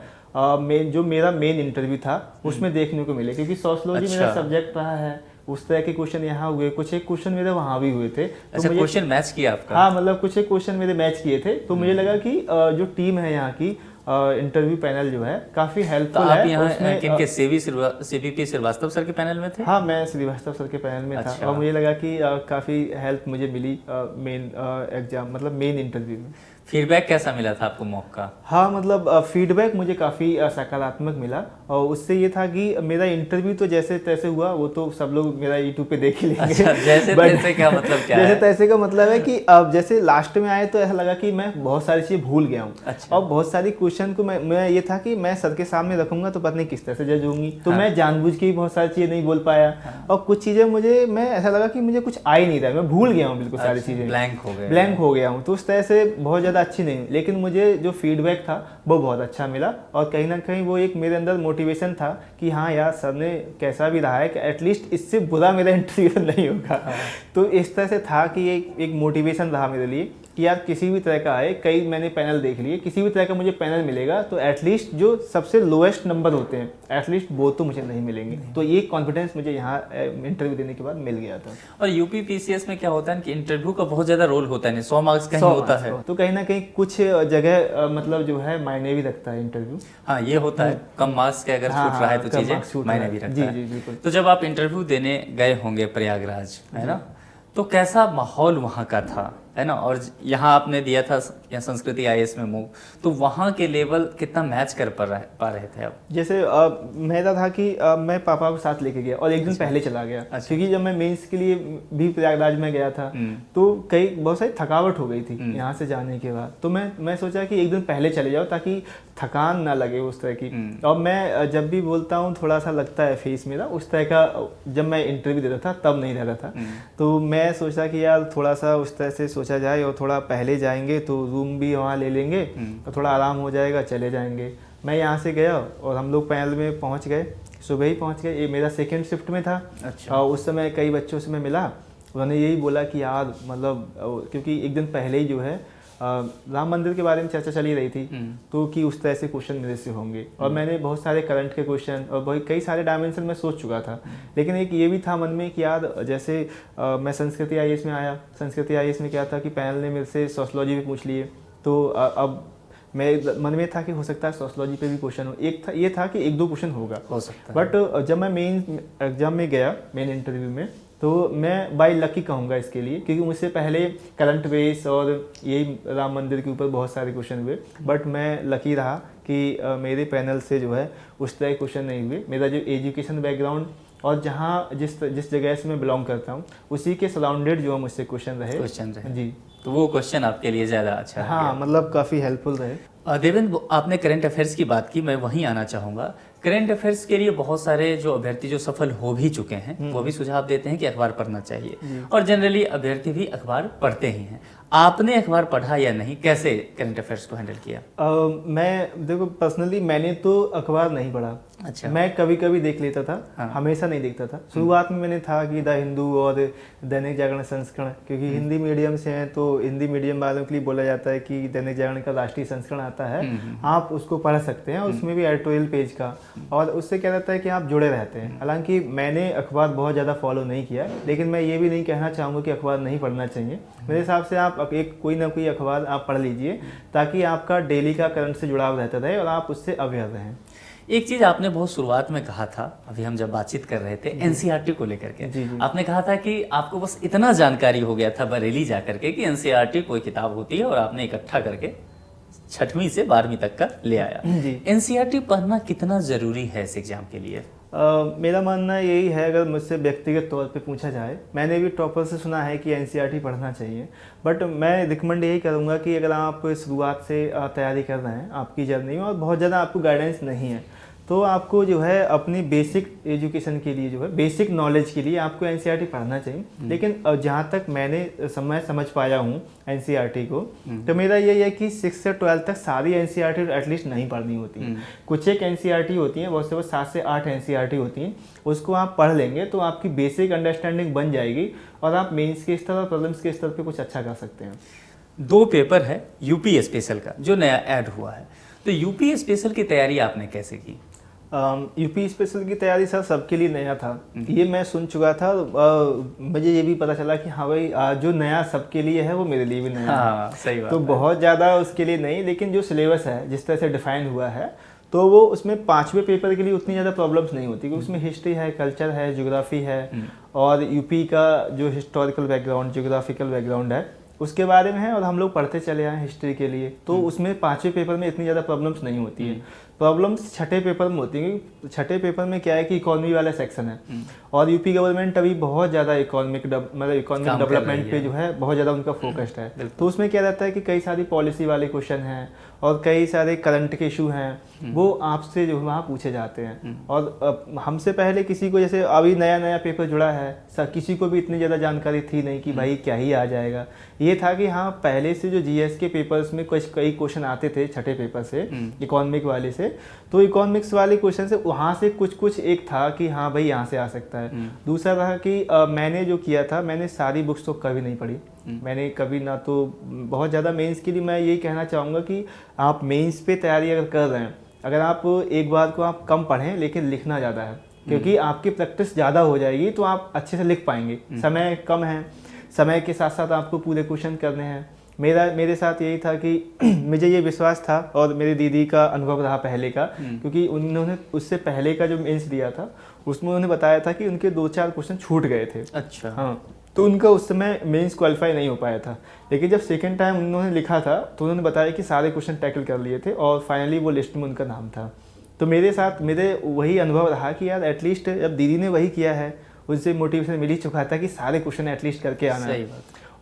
जो मेरा मेन इंटरव्यू था उसमें देखने को मिले, क्योंकि सोशियोलॉजी मेरा सब्जेक्ट रहा है। उस तरह के क्वेश्चन यहाँ हुए, कुछ एक क्वेश्चन मेरे वहाँ भी हुए थे। अच्छा, क्वेश्चन मैच किया आपका? हाँ मतलब कुछ एक क्वेश्चन मेरे मैच किए थे, तो मुझे लगा कि जो टीम है यहाँ की इंटरव्यू पैनल जो है काफी हेल्पफुल है। आप यहाँ किनके CVP श्रीवास्तव सर के पैनल में थे? हाँ मैं श्रीवास्तव सर के पैनल में था और मुझे लगा कि काफी हेल्प मुझे मिली मेन एग्जाम मतलब मेन इंटरव्यू में। फीडबैक कैसा मिला था आपको मॉक का? हाँ मतलब फीडबैक मुझे काफ़ी सकारात्मक मिला और उससे ये था कि मेरा इंटरव्यू तो जैसे तैसे हुआ, वो तो सब लोग मेरा यूट्यूब पे देख ही लेंगे। अच्छा, जैसे तैसे क्या मतलब क्या जैसे है? तैसे का मतलब है कि अब जैसे लास्ट में आए तो ऐसा लगा कि मैं बहुत सारी चीज़ें भूल गया हूँ। अच्छा। और बहुत सारी क्वेश्चन को मैं ये था कि मैं सर के सामने रखूंगा तो पता नहीं किस तरह से जज होंगी, तो मैं जानबूझ के ही बहुत सारी चीज़ें नहीं बोल पाया। और कुछ चीज़ें मैं ऐसा लगा कि मुझे कुछ आ ही नहीं रहा, मैं भूल गया हूँ बिल्कुल सारी चीज़ें, ब्लैंक हो गया हूँ। तो उस तरह से बहुत ज़्यादा अच्छी नहीं, लेकिन मुझे जो फीडबैक था वो बहुत अच्छा मिला और कहीं ना कहीं वो एक मेरे अंदर मोटिवेशन था कि हाँ यार सर ने कैसा भी रहा है कि एटलीस्ट इससे बुरा मेरा इंटरव्यू नहीं होगा। तो इस तरह से था कि एक मोटिवेशन रहा मेरे लिए कि यार किसी भी तरह का आए, कई मैंने पैनल देख लिए, किसी भी तरह का मुझे पैनल मिलेगा तो एटलीस्ट जो सबसे लोएस्ट नंबर होते हैं एटलीस्ट वो तो मुझे नहीं मिलेंगे। तो ये कॉन्फिडेंस मुझे यहाँ इंटरव्यू देने के बाद मिल गया था। और UP PCS में क्या होता है कि इंटरव्यू का बहुत ज्यादा रोल होता है, 100 मार्क्स का ही होता है, तो कहीं ना कहीं कुछ जगह मतलब जो है मायने भी रखता है इंटरव्यू। हाँ ये होता है, कम मार्क्स के अगर छूट रहा है तो चीजें मायने भी रखता है। जी बिल्कुल। तो जब आप इंटरव्यू देने गए होंगे प्रयागराज, है ना, तो कैसा माहौल वहाँ का था, है ना, और यहाँ आपने दिया था या संस्कृति IAS में मूव, तो वहाँ के लेवल कितना मैच कर पा रहे थे आप? जैसे मेरा था कि मैं पापा को साथ लेके गया और एक दिन पहले चला गया। क्योंकि जब मैं मेंस के लिए भी प्रयागराज में गया था तो बहुत सारी थकावट हो गई थी यहाँ से जाने के बाद, तो मैं सोचा कि एक दिन पहले चले जाओ ताकि थकान ना लगे उस तरह की। और मैं जब भी बोलता हूँ थोड़ा सा लगता है फेस मेरा उस तरह का, जब मैं इंटरव्यू देता था तब नहीं रहता था। तो मैं सोचा कि यार थोड़ा सा उस तरह से सोचा जाए और थोड़ा पहले जाएंगे तो रूम भी वहाँ ले लेंगे तो थोड़ा आराम हो जाएगा, चले जाएंगे। मैं यहाँ से गया और हम लोग पैनल में पहुँच गए, सुबह ही पहुंच गए। ये मेरा सेकंड शिफ्ट में था। अच्छा। और उस समय कई बच्चों से मैं मिला, उन्होंने यही बोला कि यार मतलब क्योंकि एक दिन पहले ही जो है राम मंदिर के बारे में चर्चा चली रही थी, तो कि उस तरह से क्वेश्चन मेरे से होंगे, और मैंने बहुत सारे करंट के क्वेश्चन और बहुत कई सारे डायमेंशन में सोच चुका था। लेकिन एक ये भी था मन में कि यार जैसे मैं संस्कृति आईएएस में आया, संस्कृति आईएएस में क्या था कि पैनल ने मेरे से सोशलॉजी भी पूछ लिए, तो अब मैं मन में था कि हो सकता है सोशलॉजी पे भी क्वेश्चन हो। एक था ये था कि एक दो क्वेश्चन होगा, हो सकता है। बट जब मैं मेन एग्जाम में गया, मेन इंटरव्यू में, तो मैं बाय लकी कहूँगा इसके लिए, क्योंकि मुझसे पहले करंट बेस और यही राम मंदिर के ऊपर बहुत सारे क्वेश्चन हुए, बट मैं लकी रहा कि मेरे पैनल से जो है उस तरह क्वेश्चन नहीं हुए। मेरा जो एजुकेशन बैकग्राउंड और जहाँ जिस जगह से मैं बिलोंग करता हूँ उसी के सराउंडेड जो है मुझसे क्वेश्चन रहे जी, तो वो क्वेश्चन आपके लिए ज़्यादा अच्छा है। हाँ, मतलब काफ़ी हेल्पफुल रहे। देवेंद्र, आपने करंट अफेयर्स की बात की, मैं वहीं आना चाहूँगा। करंट अफेयर्स के लिए बहुत सारे जो अभ्यर्थी जो सफल हो भी चुके हैं वो भी सुझाव देते हैं कि अखबार पढ़ना चाहिए, और जनरली अभ्यर्थी भी अखबार पढ़ते ही हैं। आपने अखबार पढ़ा या नहीं, कैसे करंट अफेयर्स को हैंडल किया? मैं देखो पर्सनली मैंने तो अखबार नहीं पढ़ा। अच्छा। मैं कभी कभी देख लेता था, हाँ। हमेशा नहीं देखता था। शुरुआत में मैंने था कि द हिंदू और दैनिक जागरण संस्करण, क्योंकि हिंदी मीडियम से हैं तो हिंदी मीडियम वालों के लिए बोला जाता है कि दैनिक जागरण का राष्ट्रीय संस्करण आता है, आप उसको पढ़ सकते हैं, उसमें भी एडिटोरियल पेज का, और उससे क्या रहता है कि आप जुड़े रहते हैं। हालांकि मैंने अखबार बहुत ज़्यादा फॉलो नहीं किया, लेकिन मैं ये भी नहीं कहना चाहूँगा कि अखबार नहीं पढ़ना चाहिए। मेरे हिसाब से आप एक कोई ना कोई अखबार आप पढ़ लीजिए, ताकि आपका डेली का करंट से जुड़ाव रहता रहे और आप उससे अवेयर रहें। एक चीज आपने बहुत शुरुआत में कहा था, अभी हम जब बातचीत कर रहे थे एनसीईआरटी को लेकर के, जी। आपने कहा था कि आपको बस इतना जानकारी हो गया था बरेली जाकर के कि एनसीईआरटी कोई किताब होती है और आपने इकट्ठा करके 6वीं से 12वीं तक का ले आया। एनसीईआरटी पढ़ना कितना जरूरी है इस एग्जाम के लिए? मेरा मानना यही है, अगर मुझसे व्यक्तिगत तौर पे पूछा जाए, मैंने भी टॉपर से सुना है कि एनसीईआरटी पढ़ना चाहिए, बट मैं रिकमेंड यही करूँगा कि अगर आप शुरुआत से तैयारी कर रहे हैं आपकी जर्नी में और बहुत ज़्यादा आपको गाइडेंस नहीं है, तो आपको जो है अपनी बेसिक एजुकेशन के लिए जो है बेसिक नॉलेज के लिए आपको एनसीईआरटी पढ़ना चाहिए। लेकिन जहाँ तक मैंने समझ पाया हूँ एनसीईआरटी को, तो मेरा यही है कि 6 से 12 तक सारी एनसीईआरटी एटलीस्ट नहीं पढ़नी होती। कुछ एक एनसीईआरटी होती हैं, बहुत से 7 से 8 एनसीईआरटी होती हैं, उसको आप पढ़ लेंगे तो आपकी बेसिक अंडरस्टैंडिंग बन जाएगी और आप मेंस के स्तर और प्रीलिम्स के स्तर पर कुछ अच्छा कर सकते हैं। 2 पेपर है यूपी स्पेशल का जो नया ऐड हुआ है, तो यूपी स्पेशल की तैयारी आपने कैसे की? यूपी स्पेशल की तैयारी सर सबके लिए नया था, ये मैं सुन चुका था। मुझे ये भी पता चला कि हाँ भाई जो नया सबके लिए है वो मेरे लिए भी नया है। सही बात तो है। बहुत ज़्यादा उसके लिए नहीं, लेकिन जो सिलेबस है जिस तरह से डिफाइन हुआ है, तो वो उसमें 5वें पेपर के लिए उतनी ज़्यादा प्रॉब्लम्स नहीं होती, क्योंकि उसमें हिस्ट्री है, कल्चर है, ज्योग्राफी है, और यूपी का जो हिस्टोरिकल बैकग्राउंड, ज्योग्राफिकल बैकग्राउंड है उसके बारे में है, और हम लोग पढ़ते चले आए हिस्ट्री के लिए, तो उसमें 5वें पेपर में इतनी ज़्यादा प्रॉब्लम्स नहीं होती है। प्रॉब्लम्स 6ठे पेपर में होती है, क्योंकि 6ठे पेपर में क्या है कि इकोनॉमी वाला सेक्शन है, और यूपी गवर्नमेंट अभी बहुत ज़्यादा इकोनॉमिक डेवलपमेंट पे जो है बहुत ज़्यादा उनका फोकस्ड है। तो उसमें क्या रहता है कि कई सारी पॉलिसी वाले क्वेश्चन हैं और कई सारे करंट के इशू हैं, वो आपसे जो वहाँ पूछे जाते हैं। और हमसे पहले किसी को, जैसे अभी नया नया पेपर जुड़ा है, किसी को भी इतनी ज़्यादा जानकारी थी नहीं कि भाई क्या ही आ जाएगा। ये था कि हाँ, पहले से जो जीएस के पेपर्स में कई क्वेश्चन आते थे 6ठे पेपर से, इकोनॉमिक वाले से, तो इकोनॉमिक्स वाले क्वेश्चन से वहाँ से कुछ एक था कि हाँ भाई यहाँ से आ सकता है। दूसरा था कि मैंने जो किया था, मैंने सारी बुक्स तो कभी नहीं पढ़ी, मैंने कभी ना तो बहुत ज़्यादा मेंस के लिए मैं यही कहना चाहूँगा कि आप मेंस पे तैयारी अगर कर रहे हैं, अगर आप एक बार को आप कम पढ़ें लेकिन लिखना ज़्यादा है, क्योंकि आपकी प्रैक्टिस ज़्यादा हो जाएगी तो आप अच्छे से लिख पाएंगे। समय कम है, समय के साथ साथ आपको पूरे क्वेश्चन करने हैं। मेरे साथ यही था कि मुझे ये विश्वास था, और मेरी दीदी का अनुभव रहा पहले का, क्योंकि उन्होंने उससे पहले का जो मेंस दिया था उसमें उन्होंने बताया था कि उनके 2-4 क्वेश्चन छूट गए थे। अच्छा। हाँ, तो उनका उस समय मेंस क्वालिफाई नहीं हो पाया था, लेकिन जब सेकंड टाइम उन्होंने लिखा था तो उन्होंने बताया कि सारे क्वेश्चन टैकल कर लिए थे और फाइनली वो लिस्ट में उनका नाम था। तो मेरे साथ मेरे वही अनुभव रहा कि यार एटलीस्ट जब दीदी ने वही किया है, उससे मोटिवेशन मिल ही चुका था कि सारे क्वेश्चन एटलीस्ट करके आना है।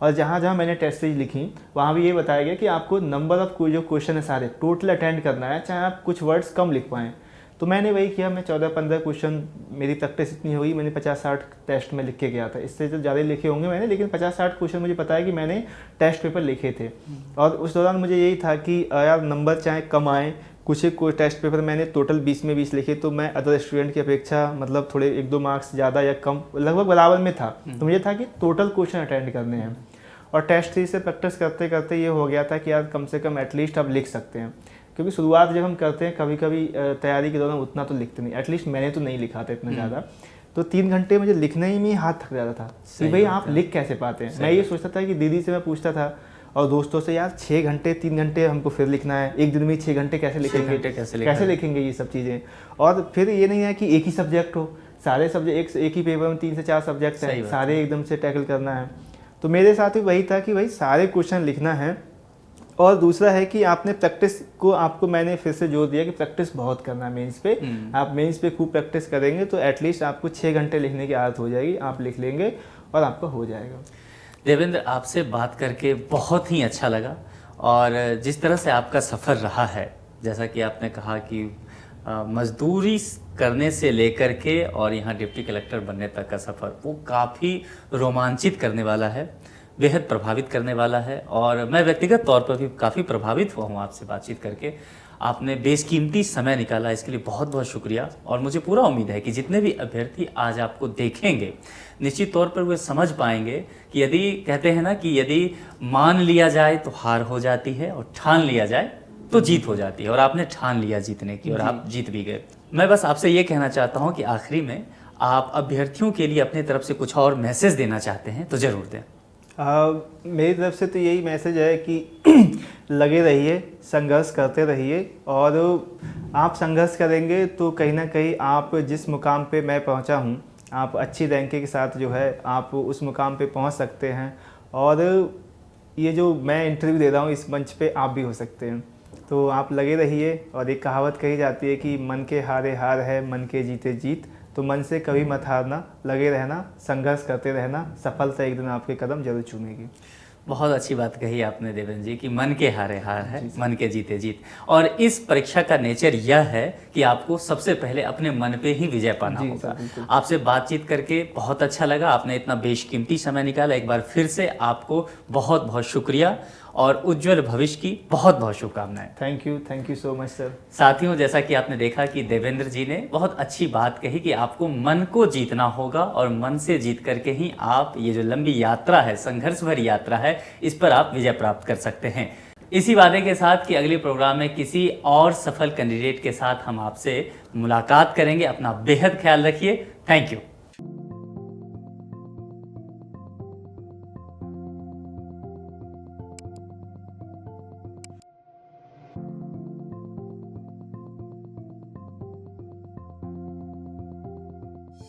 और जहाँ जहाँ मैंने टेस्ट सीरीज लिखी वहाँ भी ये बताया गया कि आपको नंबर ऑफ जो क्वेश्चन है सारे टोटल अटेंड करना है, चाहे आप कुछ वर्ड्स कम लिख पाएँ। तो मैंने वही किया, मैं 14-15 क्वेश्चन, मेरी प्रैक्टिस इतनी हुई, मैंने 50-60 टेस्ट में लिख के गया था। इससे जो ज़्यादा लिखे होंगे मैंने, लेकिन 50-60 क्वेश्चन मुझे पता है कि मैंने टेस्ट पेपर लिखे थे। और उस दौरान मुझे यही था कि यार नंबर चाहे कम आए, कुछ एक कोई टेस्ट पेपर मैंने टोटल 20 में 20 लिखे, तो मैं अदर स्टूडेंट की अपेक्षा मतलब थोड़े 1-2 मार्क्स ज़्यादा या कम लगभग बराबर में था। तो मुझे था कि टोटल क्वेश्चन अटेंड करने हैं, और टेस्ट 3 से प्रैक्टिस करते करते ये हो गया था कि यार कम से कम एटलीस्ट अब लिख सकते हैं, क्योंकि शुरुआत जब हम करते हैं कभी कभी तैयारी के दौरान उतना तो लिखते नहीं, एटलीस्ट मैंने तो नहीं लिखा था इतना ज़्यादा। तो 3 घंटे मुझे लिखने ही में हाथ थक जाता था कि भाई आप लिख कैसे पाते हैं। मैं ये सोचता था कि दीदी से मैं पूछता था और दोस्तों से, यार 6 घंटे 3 घंटे हमको फिर लिखना है, एक दिन में 6 घंटे कैसे लिखेंगे, कैसे लिखेंगे ये सब चीज़ें। और फिर ये नहीं है कि एक ही सब्जेक्ट हो, सारे सब्जेक्ट एक ही पेपर में 3 से 4 सब्जेक्ट हैं, सारे एकदम से टैकल करना है। तो मेरे साथ भी वही था कि भाई सारे क्वेश्चन लिखना है। और दूसरा है कि आपने प्रैक्टिस को, आपको मैंने फिर से जोर दिया कि प्रैक्टिस बहुत करना है मेंस पे। आप मेंस पे खूब प्रैक्टिस करेंगे तो एटलीस्ट आपको 6 घंटे लिखने की आदत हो जाएगी, आप लिख लेंगे और आपका हो जाएगा। देवेंद्र, आपसे बात करके बहुत ही अच्छा लगा, और जिस तरह से आपका सफ़र रहा है, जैसा कि आपने कहा कि मजदूरी करने से लेकर के और यहाँ डिप्टी कलेक्टर बनने तक का सफ़र, वो काफ़ी रोमांचित करने वाला है, बेहद प्रभावित करने वाला है। और मैं व्यक्तिगत तौर पर भी काफ़ी प्रभावित हुआ हूँ आपसे बातचीत करके। आपने बेशकीमती समय निकाला, इसके लिए बहुत बहुत शुक्रिया। और मुझे पूरा उम्मीद है कि जितने भी अभ्यर्थी आज आपको देखेंगे, निश्चित तौर पर वे समझ पाएंगे कि यदि कहते हैं ना कि यदि मान लिया जाए तो हार हो जाती है, और ठान लिया जाए तो जीत हो जाती है। और आपने ठान लिया जीतने की, और आप जीत भी गए। मैं बस आपसे ये कहना चाहता हूँ कि आखिरी में आप अभ्यर्थियों के लिए अपनी तरफ से कुछ और मैसेज देना चाहते हैं तो ज़रूर दें। मेरी तरफ से तो यही मैसेज है कि लगे रहिए, संघर्ष करते रहिए, और आप संघर्ष करेंगे तो कहीं ना कहीं आप जिस मुकाम पे मैं पहुंचा हूं, आप अच्छी रैंकिंग के साथ जो है आप उस मुकाम पे पहुंच सकते हैं। और ये जो मैं इंटरव्यू दे रहा हूं इस मंच पे, आप भी हो सकते हैं। तो आप लगे रहिए। और एक कहावत कही जाती है कि मन के हारे हार है, मन के जीते जीत। तो मन से कभी मत हारना, लगे रहना, संघर्ष करते रहना, सफलता एक दिन आपके कदम जरूर चूमेगी। बहुत अच्छी बात कही आपने देवेंद्र जी कि मन के हारे हार है, मन के जीते जीत। और इस परीक्षा का नेचर यह है कि आपको सबसे पहले अपने मन पे ही विजय पाना होगा। आपसे बातचीत करके बहुत अच्छा लगा, आपने इतना बेशकीमती समय निकाला। एक बार फिर से आपको बहुत बहुत शुक्रिया, और उज्जवल भविष्य की बहुत बहुत शुभकामनाएं। Thank you so much sir. साथियों, जैसा कि आपने देखा कि देवेंद्र जी ने बहुत अच्छी बात कही कि आपको मन को जीतना होगा, और मन से जीत करके ही आप ये जो लंबी यात्रा है, संघर्ष भरी यात्रा है, इस पर आप विजय प्राप्त कर सकते हैं। इसी वादे के साथ कि अगले प्रोग्राम में किसी और सफल कैंडिडेट के साथ हम आपसे मुलाकात करेंगे। अपना बेहद ख्याल रखिए। Thank you.